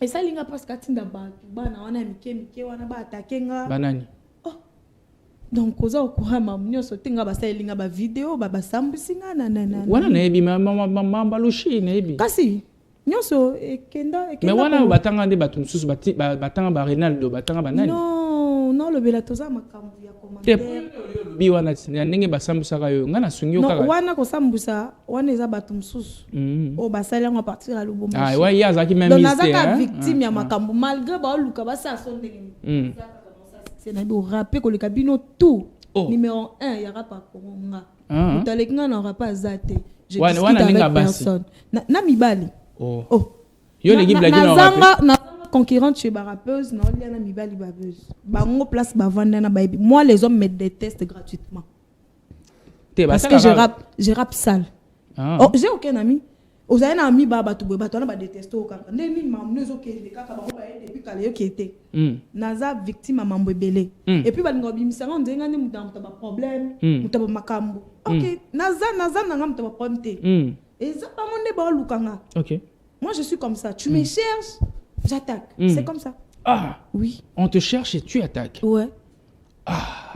Et ça linga presque atinda bana wana mike wana ba attaquer nga banani donc oza okurama mnyoso tinga ba linga ba vidéo ba sambusinga na wana na ebi mama lushi na ebi kasi nyoso ekenda mais wana batanga nde batum susu batanga ba Ronaldo batanga banani non le belatoza makambu ya commentaire bi wana ndenge basambusaka yo ngana sungyo kaka wana ko sambusa wana eza batum susu o basala ngo partir à Lubumbashi ouais ya zaki même mystère donc nazaka victime ya makambu malgré ba luka basa sondenge c'est na do rapper ko le kabino tout numéro 1 ya rapa konga utalekanga na rapa azate je discute avec personne na mibali yo le gibla gina concurrente chez ba rappeuse na liana mibali babeuse bango place ba vanda na baby moi les hommes me détestent gratuitement parce que je rappe sale j'ai aucun ami ozali na ami ba bato boye bato wana badeteste o kaka nde nini makambo ezokende kaka bango baye depuis kala yoki ete naza victime ya mambo ebele et puis balinga babimisanga nzenga nde moto na baproblème moto ya bamakambo ok naza nanga moto ya baproblème te eza bango nde baolukanga. Moi je suis comme ça, tu me cherches, j'attaque, c'est comme ça. Ah oui, on te cherche et tu attaques. Ouais. Ah.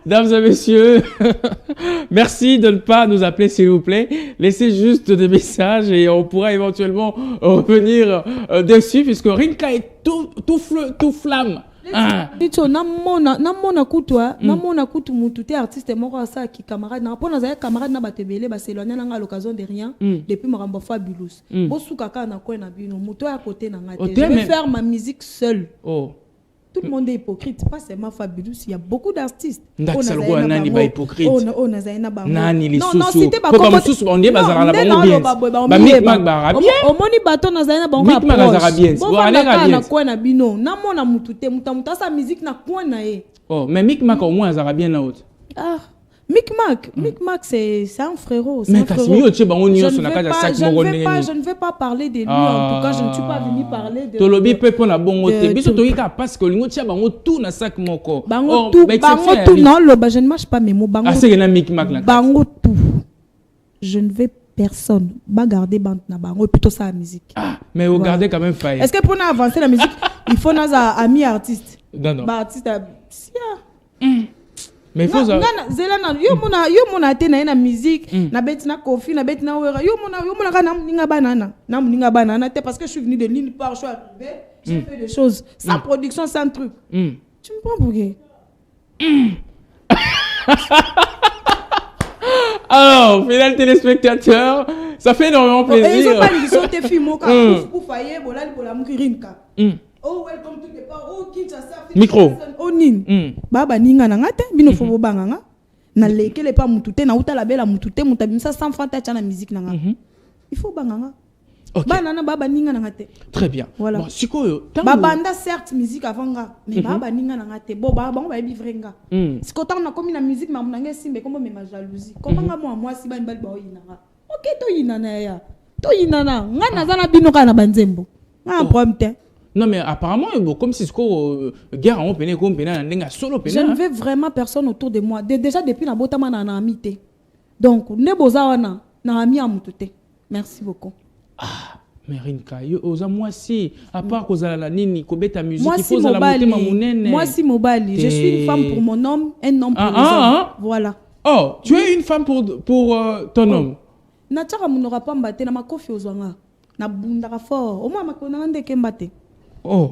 Dames et messieurs, merci de ne pas nous appeler s'il vous plaît. Laissez juste des messages et on pourra éventuellement revenir dessus puisque Rinka est tout flamme. namona kutu mutu te artiste moko asa ki camarade na pona za camarade na batebele ba s'éloigner na à l'occasion de rien depuis makambo fabulous bosuka ka na ko na bino mutu à côté na ngate je vais faire ma musique seule. Tout le monde est hypocrite, pas seulement fabulous, il y a beaucoup d'artistes. Nani ba hypocrite. Nani les sous. Non, c'était pas comme sous on dit bazara la bango bien. Ba mikmak ba bien. Omoni bato na zaina bango approche. Mikmak bazara bien. Na kwa na bino, na mona mutu te, muta sa musique na kwa na e. Oh, mais mikmak au moins azara bien na haute. Ah. Micmac, c'est un frérot. Mais je ne vais pas parler de lui, en tout cas, je ne suis pas venu parler de... Tolobi peut pour la bonne côté. Biso toyika parce que lingo tia bango tout na sac moko. Bango tout, non, je ne marche pas mes mots. Bango. Ah, c'est na Micmac là. Bango tout. Je ne vais personne. Ba garder bande na bango plutôt ça la musique. Ah, mais vous gardez quand même faille. Est-ce que pour avancer la musique, il faut nos amis artistes? Non. Ba artiste mais il faut ça. Yo mona te na musique, na beti na Kofi, na beti na Wera. Yo mona ka na muninga banana te parce que je suis venu de l'île par je suis arrivé, j'ai fait des choses sans production, sans truc. Tu me prends pour qui? Alors, fidèles téléspectateurs, ça fait énormément plaisir. Ils ont pas dit sauter film au cas pour failler bola bola mukirinka. Oh, welcome to the power. Oh, Kinshasa. Micro. Oh, nin. Baba ninga na ngate, bino fobo banganga. Na lekele pa mutute na uta la bela mutute mutabimisa sans fanta cha na musique na nga. Il faut banganga. Okay. Banana baba ninga na ngate. Très bien. Voilà. Bon, sikoyo, baba nda certes musique avant nga, mais baba ninga na ngate. Bo baba bango ba bivrenga. Siko tant na komi na musique ma munanga simbe comme ma jalousie. Comment nga moi si ban bal ba oyinanga. OK to yinana ya. To yinana nga nazana bino kana banzembo. Nga problème te. Non mais apparemment comme si guerre on peine comme peine n'enga solo peine. Je ne veux vraiment personne autour de moi. Déjà depuis na botama na amité. Donc ne boza wana na ami amutute. Merci beaucoup. Ah mais Rinka yo oza moi si à part kozala la nini kobeta musique il faut za la motema munene. Moi si mobali, je suis une femme pour mon homme, un homme pour les hommes. Voilà. Oh, tu es une femme pour ton homme. Na tchaka munora pa mbate na makofi ozwanga. Na bundaka fort. Au moins makona ndeke mbate. Oh.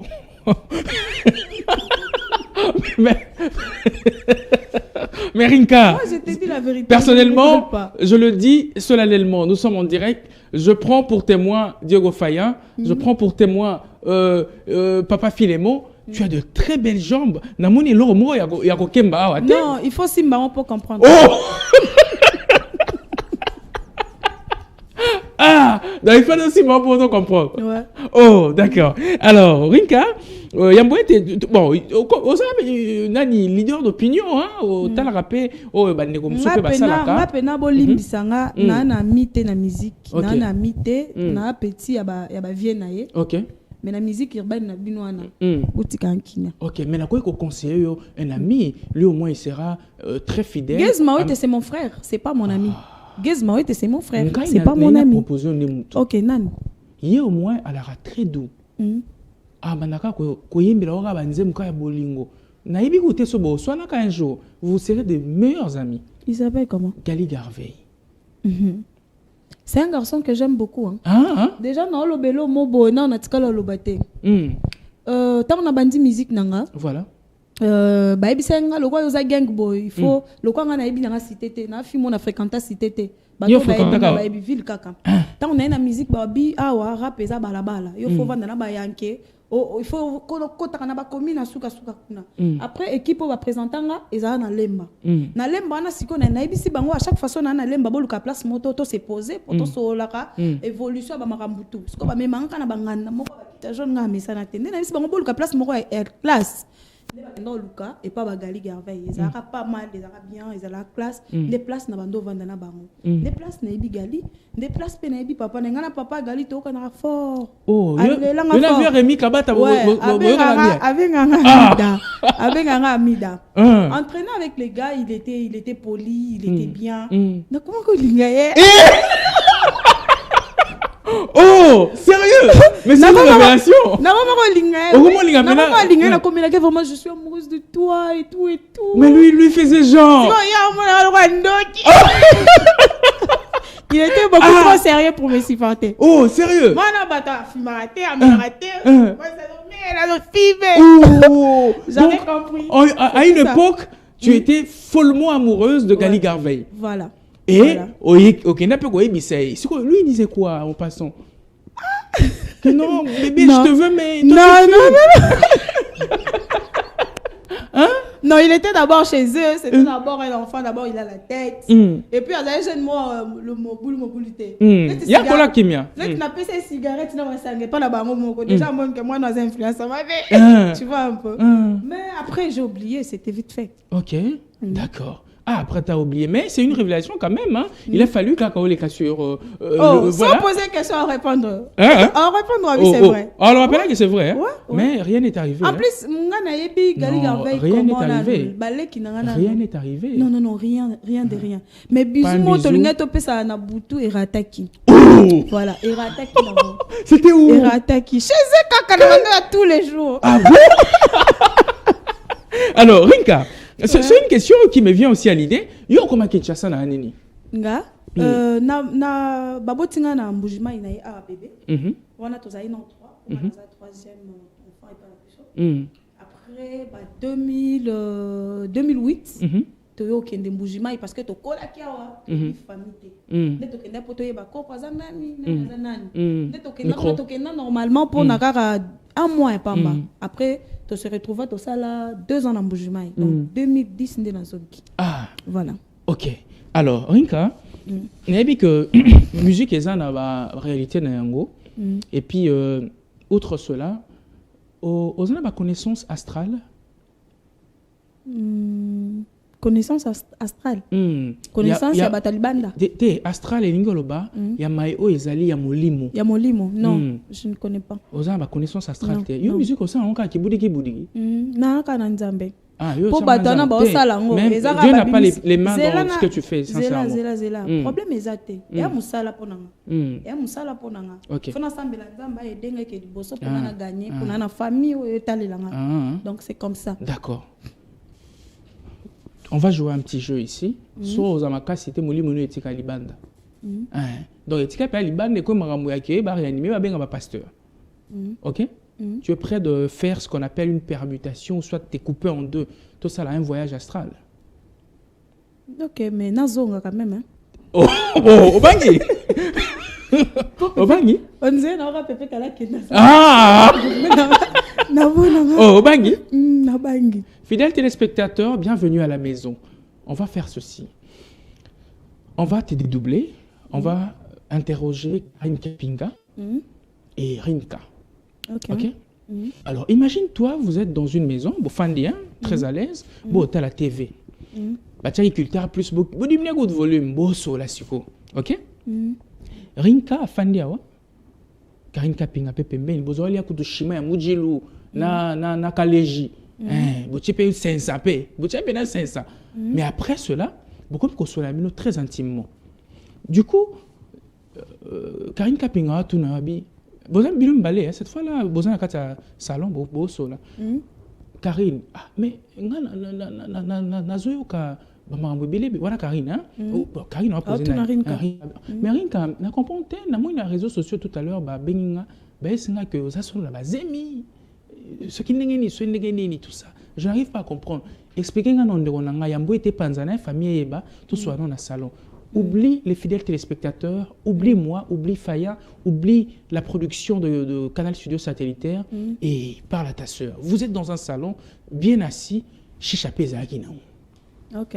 mais Rinka, moi je t'ai dit la vérité. Personnellement, je le dis solennellement, nous sommes en direct. Je prends pour témoin Diogo Faya, je prends pour témoin Papa Filémon. Tu as de très belles jambes. Namoni loromo yako kemba awa te. Non, il faut simba pour comprendre. Oh. Ah, donc il faut aussi pour te comprendre. Ouais. Oh, d'accord. Alors, Rinka, Yambo était bon, on savait nani leader d'opinion hein, au tal rappé, oh bande comme ça ba salaka. Nga pena bolimbisanga na mité na musique, na mité na petit ya ba vie na ye. OK. Mais la musique urbaine na binoana. Utika nkina. OK, mais na quoi conseiller yo un ami, lui au moins il sera très fidèle. Gezma c'est mon frère, c'est pas mon ami. Gezma c'est mon frère, c'est pas mon ami. OK, nan. Il au moins à la très doux. Ah banaka ko yembela oka banzem ka bolingo. Na yibi ko te so bo so na ka un jour, vous serez de meilleurs amis. Il s'appelle comment? Gali Garvey. C'est un garçon que j'aime beaucoup hein. Déjà na lobelo mobo na na tikala lobate. Tant na bandi musique nanga. Voilà. Ba ebisenga lokwa yoza gang boy, il faut lokwa nga na ebi na cité te, na fi mo na fréquenta cité te. Ba ebi ville kaka. Tant on a na musique ba bi awa rap eza balabala. Yo faut vendre na ba yanke. Il faut kota kana ba commune suka kuna. Après équipe va présentanga eza na lemba. Na lemba na siko na ebisi bango à chaque façon na lemba boluka place moto to se poser pour to solaka évolution ba makambutu. Siko ba memanga na banganda moko ba kita jeune nga mesa na tende na ebisi bango boluka place moko classe. dans Luca et pas Bagali Garveille. Ils ont pas mal, ils ont bien, ils ont la classe. Les places n'a pas de vandana bango. Les places n'a pas Gali, les places n'a pas papa. N'engana papa Gali to kana fort. Oh, il a vu Rémi Kabata. Avec un Amida. Entraînant avec les gars, il était poli, il était bien. Mais comment que l'ingaya? Oh, sérieux? Mais c'est une révélation. Vraiment, je suis amoureuse de toi et tout et tout. Mais lui faisait genre. Il était beaucoup trop sérieux pour me supporter. Oh, sérieux? J'avais compris. À une époque, tu étais follement amoureuse de Gali Garveille. Voilà. Et lui, il disait quoi en passant? Que non, bébé, je te veux, mais... Non. Hein? Non, il était d'abord chez eux. C'était d'abord un enfant. D'abord, il a la tête. Et puis, il y a jeune le mobilité. Il y a quoi là qui m'a? Là, tu n'as pas ces cigarettes, tu n'as pas la bango. Déjà, moi, que moi, dans un influence, ça m'avait. Tu vois un peu. Mais après, j'ai oublié. C'était vite fait. Ok, d'accord. Ah, après, tu as oublié. Mais c'est une révélation quand même. Hein. Il a fallu qu'à les cassures. Sans poser question, à répondre. En répondre, oui, c'est vrai. Alors, on rappelle que c'est vrai. Hein? Ouais. Mais rien n'est arrivé. En plus, rien n'est arrivé. Rien n'est arrivé. Non, rien de rien. Mais bisous, ça na butu et rataki. Voilà, et rataki. C'était où? Et rataki. Chez eux, quand tous les jours. Ah bon? Alors, Rinka. C'est une question qui me vient aussi à l'idée. Yo comment Kinshasa na nini? Nga na babotinga na mbujima ina a bébé. Wana tozali na 3, on a troisième enfant et pas la plus. Après 2008 toyo kende mbujima parce que to kola kiawa famille. Ne to kende poto yeba ko paza nani nani. Ne to kende normalement pour nakara un mois et pas mal. Après tu se retrouves tout ça là 2 ans en Mbujimai. Donc 2010 dans Zogi. Ah. Voilà. OK. Alors Rinka, il y a que musique est en réalité na yango. Et puis outre cela, aux a connaissance astrale. Connaissance astrale. Connaissance ya batalibanda. Te astral et lingoloba, ya maïo ezali ya molimo. Ya molimo. Non, je ne connais pas. Oza ba connaissance astrale te. Yo musique osa onka ki budigi. Na ka na nzambe. Ah, yo pour batana ba osala ngo. Dieu n'a pas les mains dans ce que tu fais sincèrement. Zela. Problème ezate. Ya musala ponanga. Ya musala ponanga. Fona sambela nzamba e denga ke liboso pona na gagner, pona na famille o etalelanga. Donc c'est comme ça. D'accord. On va jouer un petit jeu ici. Soit aux Amakas, c'était Mouli Etika Libanda. Donc, Etika Libanda, comme Maramouake, va réanimer, va bien un pasteur. Ok? Tu es prêt de faire ce qu'on appelle une permutation, soit tu es coupé en deux. Tout ça, là, un voyage astral. Ok, mais Nazonga quand même. Oh, Bangi! Bangi? On disait, on va péper qu'à la Kenya. Ah! Oh, Bangi? Bangi. Fidèles téléspectateurs, bienvenue à la maison. On va faire ceci. On va te dédoubler. On va interroger Rinka Pinga et Rinka. Ok? Alors, imagine-toi, vous êtes dans une maison, Fandi, très à l'aise. Tu as la TV. Tu as culture plus beaucoup de volume. Ok? Rinka Fandi, Rinka Pinga, Pepembe, Bozolia Kutushima, Mujilu, na Kaleji. Vous avez 500 500. Mais après cela, beaucoup de consoler très intimement. Du coup, Karine Kapinga, tout n'a pas vous avez bien balé cette fois-là, vous avez un salon, vous avez Karine, mais Nazoyoka, voilà Karine, Karine a posé mais Rinka, na comprendre, na moi les réseaux sociaux tout à l'heure, Beninga, c'est que ça sont là, Zemi. Ce qui n'est tout ça. Je n'arrive pas à comprendre. Expliquez-moi, Yambo était Panzana, famille Eba, tout soit dans le salon. Oublie les fidèles téléspectateurs, oublie moi, oublie Faya, oublie la production de Canal Studio satellitaire et parle à ta soeur. Vous êtes dans un salon, bien assis, chichapé Zagina. Ok.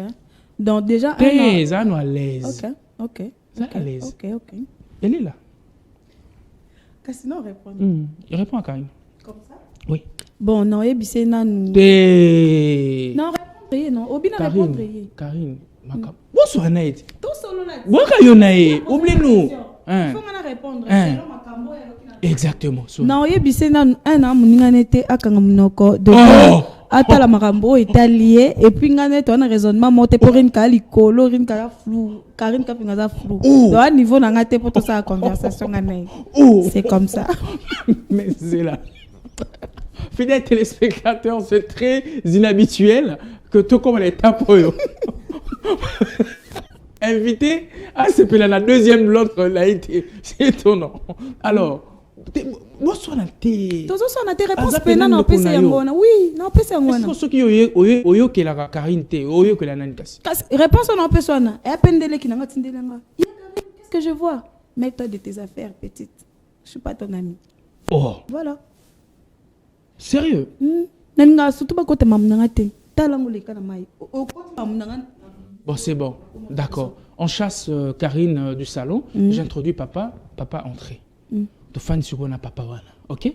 Donc déjà... Zano à l'aise. Ok. À l'aise. Ok. Elle est là. Sinon, répond. Il répond à Karine. Comme ça? Oui. Bon, non, et c'est non. Non, répondre, non. Obi n'a répondre. Karine, bonsoir, Naïd. Tout solo là. Oublie-nous. Il faut qu'on répondre. Exactement. Non, et c'est non. Un an, mon inganete à Kangamunoko. Ata la marambo est allié et puis nganet on a raisonnement monté pour une cali colo une cala flou Karine kapingaza flou donc à niveau n'angate pour tout ça la conversation nganet c'est comme ça. Mais c'est là fidèles téléspectateurs, c'est très inhabituel que tout comme les tapots invité c'est la deuxième l'autre l'a été, c'est étonnant. Alors bonsoir Naté. Tous on a des réponses pénales en PC ngona. Oui, non PC ngona. Est-ce que oyo que la Karine té, oyo que la nanikasi. Réponse on en PC na. Et pendele qui n'a tindelenga. Qu'est-ce que je vois? Mets-toi de tes affaires petite. Je suis pas ton ami. Oh. Voilà. Sérieux? Nanga surtout pas côté mamnanga té. Talango le kana mai. Au côté mamnanga. Bon, c'est bon. D'accord. On chasse Karine du salon, j'introduis papa, entrez. To fan sur na papa wana, OK?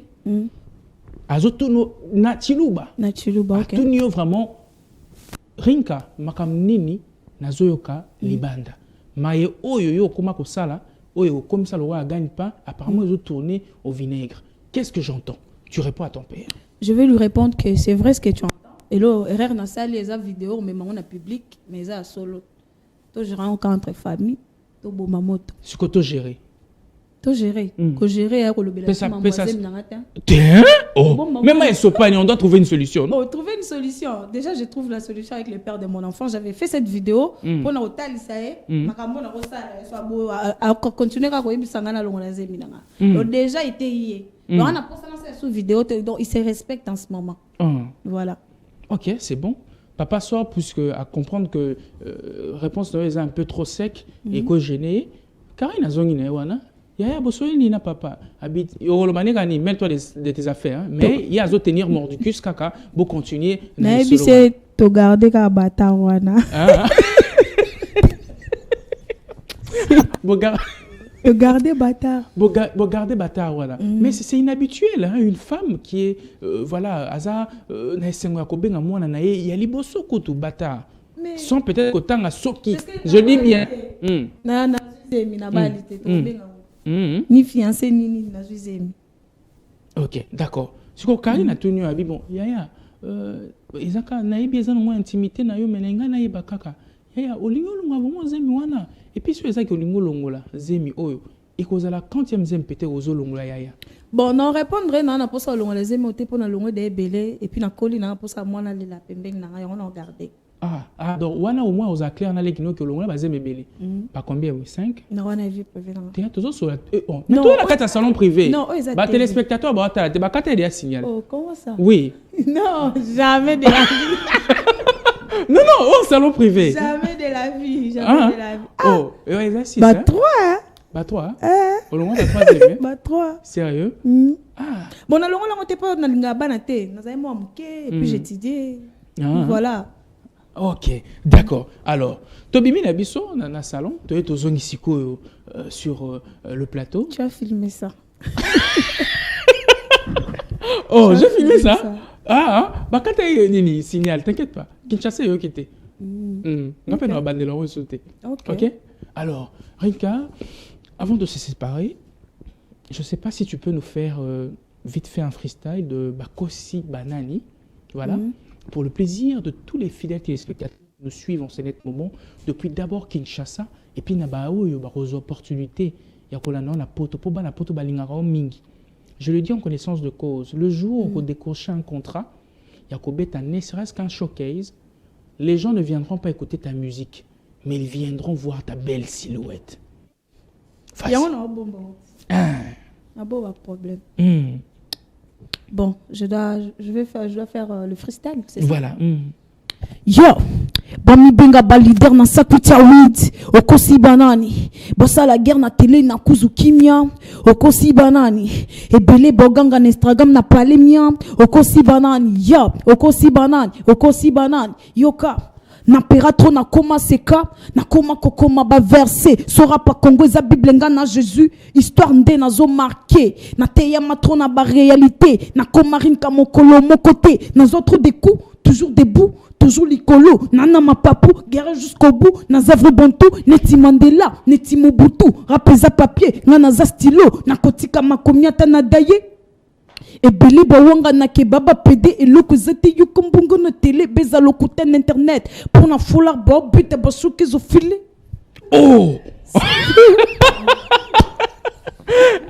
Azotono na chiluba, OK. Atunio vraiment rinka makam nini nazoyoka libanda. Maye oyo yo koma ko sala, oyo comme ça le roi gagne pas, apparemment ils ont tourné au vinaigre. Qu'est-ce que j'entends? Tu réponds à ton père. Je vais lui répondre que c'est vrai ce que tu entends. Et là, erreur dans salle les vidéos mais on a public mais ça solo. To gérer encore entre famille, to bo mamoto. Ce que tu gérer. To gérer, que gérer le belation même à Espagne, on doit trouver une solution. Oh, trouver une solution. Déjà, je trouve la solution avec le père de mon enfant. J'avais fait cette vidéo pour na hôtel isae, makambo na rosa à continuer à koyebi sangana longola zeminanga. Donc déjà était hier. Donc on a posté sur vidéo donc il se respecte en ce moment. Voilà. OK, c'est bon. Papa sort puisque à comprendre que réponse est un peu trop sec et que gêné. Karine azongi na wana. Yaya bosoyi ni na papa habite yorolomane gani mets-toi de tes affaires hein? Mais il y a à tenir mordicus kaka pour continuer mais c'est to garder ka bata wana te garder bâtard garder bâtard voilà mais c'est inhabituel hein? Une femme qui est voilà aza na esengo ya kobenga mwana na ye ya liboso kutu bâtard sans peut-être kotanga soki je dis bien na mina balite to benga ni fiancé ni nazuzemi. OK, d'accord. Si ko Karine a tenu abi bon yaya izaka na yebi ezana mo intimité na yo melenga na yeba kaka yaya olingo longa bongo zemi wana et puis so ezaki olingo longola zemi oyo ekozala 40e zemi peut-être ozo longola yaya. Bon non répondre na posa longola zemi ote pona longo de belé et puis na koli na posa mwana lela pembeng na yo on a regardé. Donc wana au moins aux clair na lekino que longola bazemi belé. Par combien 5? Non on a vu privé non. Tu as toujours sur la mais toi la carte salon privé. Non, ba téléspectateur ba ta ba carte de signal. Oh comment ça? Oui. Non, jamais de la vie. Non, salon privé. Jamais de la vie, jamais de la vie. Oh, et ça 6 bah 3 hein. Bah 3. Au long de 3e. Bah 3. Sérieux? Bon na longo la pas na linga bana te, na zai moi muke et puis j'ai étudié. Voilà. OK, d'accord. Alors, Tobimi Nabiso na salon, tu es au zone ici sur le plateau. Tu as filmé ça. Oh, j'ai filmé ça. Bah quand tu nini signal, t'inquiète pas. Kinshasa yo kité. On peut nous abandoner là où sauter. OK. Alors, Rinka, avant de se séparer, je sais pas si tu peux nous faire vite fait un freestyle de Bakosi Banani. Voilà. Pour le plaisir de tous les fidèles téléspectateurs qui nous suivent en ce net moment, depuis d'abord Kinshasa, et puis Nabao, il y a des opportunités. Il y a la poto balingara mingi. Je le dis en connaissance de cause. Le jour où on décroche un contrat, il y a ne serait-ce qu'un showcase. Les gens ne viendront pas écouter ta musique, mais ils viendront voir ta belle silhouette. Il y a un bon problème. Bon, je dois faire le freestyle, c'est ça? Voilà. Yo, bami benga ba leader na sakutia weed, okosi banani. Bossa la guerre na télé na kuzu kimia, okosi banani. Ebele boganga na Instagram na palemia, okosi banani. Yo, okosi banani, yoka. na peratro na koma seka na koma kokoma ba verset sora pa Congo za Bible nga na Jésus histoire nde nazo marqué na teya matro na ba réalité na koma rinka mokolo mokote na autres des coups toujours debout toujours likolo nana mapapu guerre jusqu'au bout na zavre bantu neti Mandela neti Mobutu rapeza papier nga na za stylo na kotika makomiata na daye et beli bawanga na kebaba pd eloko zete yokombongo na télé beza lokuta na internet pour na foulard ba but ba souki zo filé. Oh.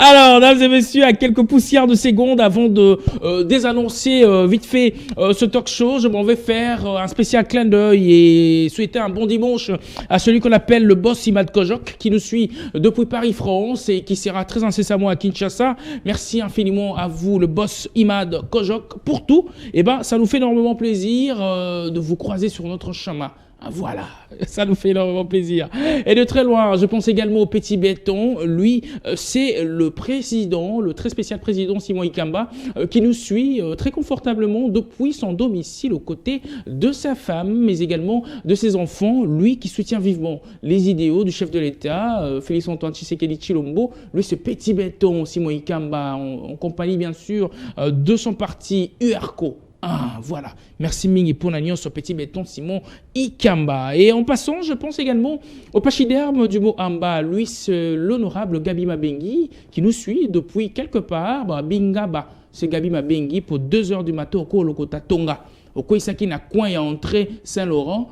Alors, mesdames et messieurs, à quelques poussières de secondes avant de désannoncer vite fait ce talk show, je m'en vais faire un spécial clin d'œil et souhaiter un bon dimanche à celui qu'on appelle le boss Imad Kojok, qui nous suit depuis Paris, France, et qui sera très incessamment à Kinshasa. Merci infiniment à vous, le boss Imad Kojok, pour tout. Et ben, ça nous fait énormément plaisir de vous croiser sur notre chemin. Voilà, ça nous fait énormément plaisir. Et de très loin, je pense également au Petit Béton. Lui, c'est le président, le très spécial président Simon Ikamba, qui nous suit très confortablement depuis son domicile aux côtés de sa femme, mais également de ses enfants. Lui qui soutient vivement les idéaux du chef de l'État, Félix Antoine Tshisekedi Tshilombo. Lui, ce Petit Béton Simon Ikamba, en compagnie bien sûr de son parti URCO. Ah, voilà. Merci Mingi pour l'agneau sur Petit Béton Simon Ikamba. Et en passant, je pense également au pachyderme du mot Amba. Lui, c'est l'honorable Gabi Mabengi qui nous suit depuis quelque part. Bingaba, c'est Gabi Mabengi pour 2 heures du matin au Kolokota Tonga. Au Koisaki na coin et entrée Saint-Laurent.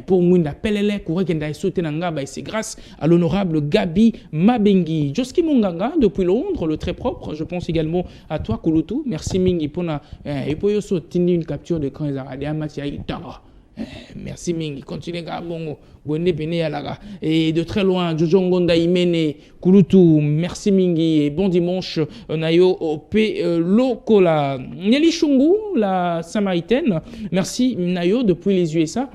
Pour moi, c'est grâce à l'honorable Gabi Mabengi. Joski Munganga, depuis Londres, le très propre. Je pense également à toi, Kouloutou. Merci Mingi pour une capture d'écran. Merci Mingi. Continuez, Gabongo. Et de très loin, Jojo Ngonda Imene, Kouloutou. Merci Mingi. Et bon dimanche, Nayo P. Lokola. Nelly Chungu, la Samaritaine. Merci Nayo, depuis les USA.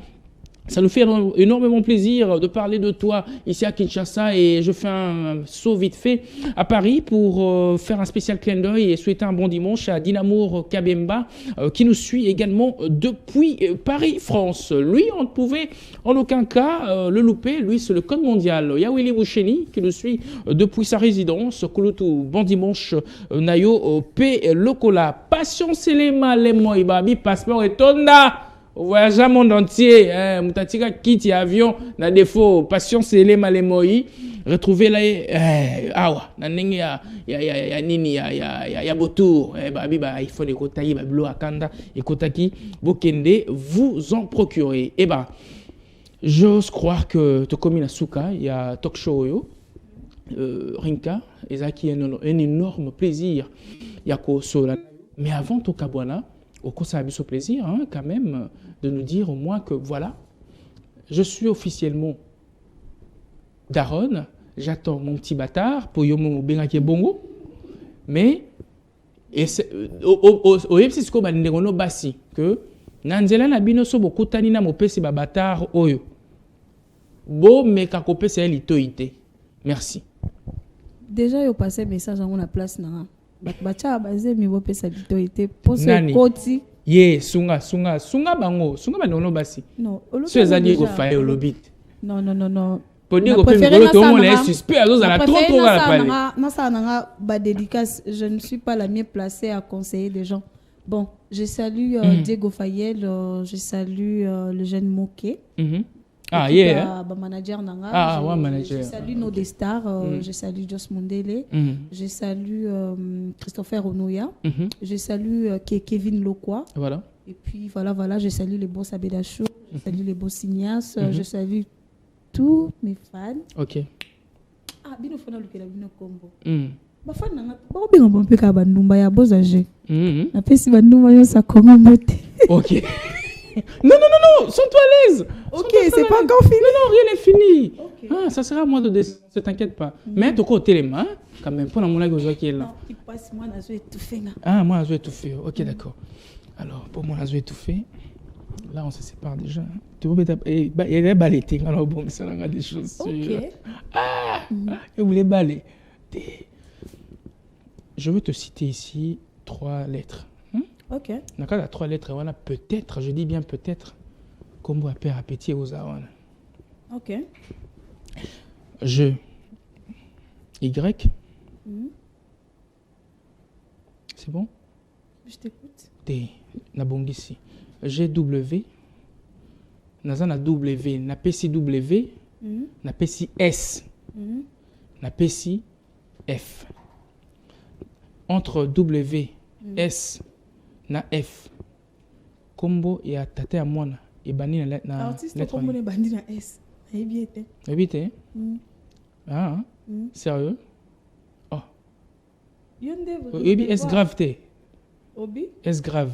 Ça nous fait énormément plaisir de parler de toi ici à Kinshasa et je fais un saut vite fait à Paris pour faire un spécial clin d'œil et souhaiter un bon dimanche à Dinamour Kabemba qui nous suit également depuis Paris, France. Lui, on ne pouvait en aucun cas le louper. Lui, c'est le code mondial. Yawili Boucheni qui nous suit depuis sa résidence. Kouloutou, bon dimanche, Nayo P. Lokola. Patience les malemo ibabi, passeport et tonda. Voyage à monde entier, Moutatika quitte avion, na défaut, patience et les malémoïs, retrouver là, awa, na nengi ya nini, ya botour, il faut les kotaï, blo akanda, et kotaki, bokende, vous en procurez. J'ose croire que Tokomi Nasuka, il y a talk show yo, Rinka, et ça qui est un énorme plaisir, Yako Sola. Mais avant Tokabwana, au cours, ça a eu ce plaisir, quand même, de nous dire au moins que voilà, je suis officiellement Daron, j'attends mon petit bâtard pour Yomo Bengake Bongo, mais au Epsisko Banderono Bassi, que Nanzela Nabino Sobo Kutanina Mopesi Babatar Oyo. Bo me kakope c'est l'itoïté. Merci. Déjà, il passé message à mon place. Bacha basé mi bo pesa l'autorité pour ce côté. Ye sunga bango no basi. Non, ce zali go faye au lobit. Non. Pour dire que tout le monde est suspect à cause de la trop à la parler. Non ça nanga ba dédicace, je ne suis pas la mieux placée à conseiller des gens. Bon, je salue Diego Fayel, je salue le jeune Moké. Ah, yeah. Manager Nanga. Ah, ouais, manager. Je salue nos des stars. Je salue Joss Mondele. Je salue Christopher Onoya. Je salue Kevin Lokwa. Voilà. Et puis voilà. Je salue les boss Abedachou. Je salue les boss Ignace. Je salue tous mes fans. Ok. Ah, bino fana lukela bino kombo. Ba fan nanga. Ba obenga bompe ka bandumba ya boss âgé. Na pesi bandumba yo sa kongo mote. Ok. Non, sens-toi à l'aise. Ok, c'est pas encore fini. Non, rien n'est fini. Okay. Ah, ça sera à moi de décider, ne t'inquiète pas. Mais tu côté les mains, quand même, pour la monnaie qui est là. Non, il passe, moi, je vais étouffer. Ah, moi, je vais étouffer. Ok, d'accord. Alors, pour moi, je vais étouffer. Là, on se sépare déjà. Tu peux mettre. Il y a des balais. Alors, bon, ça a des choses. Ok. Ah, vous voulez balais. Je veux te citer ici 3 lettres. Ok. Dans le cas de 3 lettres, voilà, peut-être, je dis bien peut-être, Comme vous appelez appétit aux awana. Ok. Je. Y. C'est bon? Je t'écoute. T. Nabongisi. GW. Nazana W. Napesi W. Napesi S. Napesi F. Entre W, S, na F. Combo et à tate à moi et bani na artiste comme on bandi na S. Évité. Évité. Ah, sérieux? Oh. Obi S grave T. Obi S grave.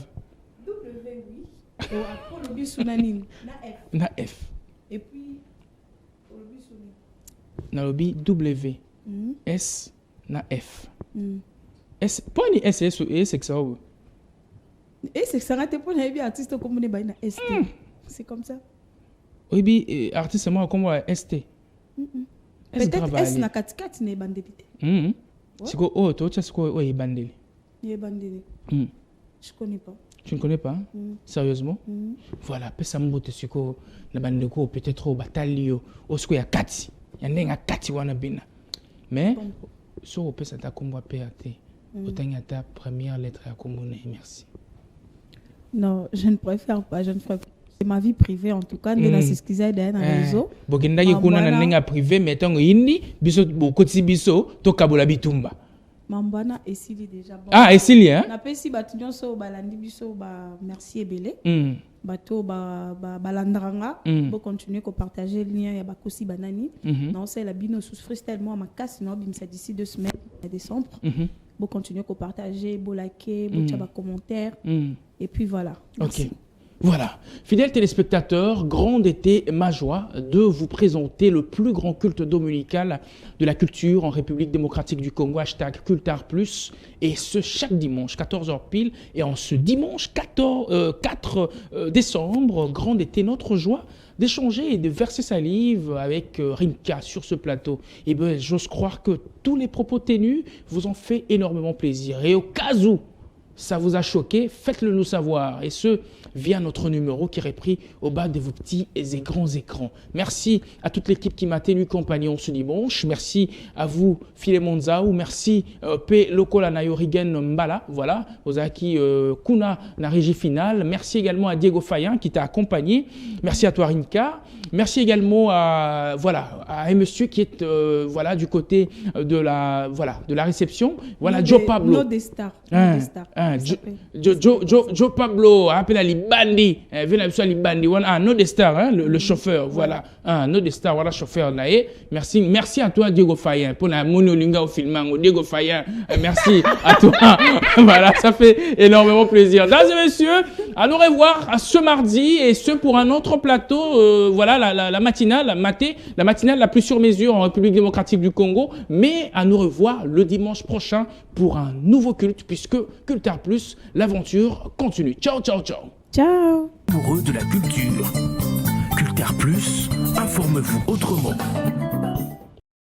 W oui. Ou après Obi sunanine na F. Na F. Et puis Obi sunanine. Na Obi W. S na F. S point ni S S et c'est ça. Et c'est ça raté pour les artistes comme on bandi na ST. C'est comme ça. Obi artiste moi comme ST. Peut-être S na katikati ne bandélité. C'est quoi? Oh, toi, tu sais quoi? Oui, bandélé. Il est bandélé. Je connais pas. Tu ne connais pas? Sérieusement? Voilà, pesa mbote siko na bandeko peut-être au batalio, au siko ya kati. Ya nenga kati wana bina. Mais sur pesa ta kombo PAT. Otanga ta première lettre à commune. Merci. Non, je ne préfère pas, je ne ferai pas. C'est ma vie privée en tout cas, ndena s'excuser dans les réseaux. Bokendaki kuna na nenga privé mais tango indi biso bokoti biso to kabola bitumba. Mambana esili déjà bon. Ah, esili hein. Na pesi batu nyonso balandi biso ba merci ebele. Bato balandranga pour continuer à partager le lien ya bakosi banani. Non, c'est la bino sous freestyle moi ma casse non bimsa d'ici 2 semaines à décembre. Pour continuer à partager, pour liker, pour faire des commentaires et puis voilà. Merci. OK. Voilà, fidèles téléspectateurs, grande était ma joie de vous présenter le plus grand culte dominical de la culture en République démocratique du Congo, #Cultart Plus, et ce chaque dimanche, 14h pile, et en ce dimanche 4 décembre, grande était notre joie d'échanger et de verser salive avec Rinka sur ce plateau. Et bien, j'ose croire que tous les propos tenus vous ont fait énormément plaisir. Et au cas où ça vous a choqué, faites-le nous savoir. Et ce, via notre numéro qui est repris au bas de vos petits et grands écrans. Merci à toute l'équipe qui m'a tenu compagnon ce dimanche. Merci à vous, Philemon Nzao. Merci, P. Lokola Nayorigen Mbala. Voilà, Ozaki Kuna na régie finale. Merci également à Diego Fayen qui t'a accompagné. Merci à toi, Rinka. Merci également à, à un monsieur qui est du côté de la réception. Voilà, Joe Pablo. Joe Pablo, appelle à Libandi, Libandi, voilà, no des stars, le chauffeur, voilà, no des stars, voilà, chauffeur là. Merci à toi, Diego Fayen, pour la monolinga au filmant, Diego Fayen, merci à toi, voilà, ça fait énormément plaisir. Mesdames et messieurs, à nous revoir à ce mardi et ce pour un autre plateau, la matinale, la matinale la plus sur mesure en République démocratique du Congo, mais à nous revoir le dimanche prochain pour un nouveau culte, puisque Cultart Plus, l'aventure continue. Ciao, ciao, ciao. Ciao. Amoureux de la culture. Cultart Plus, informe-vous autrement.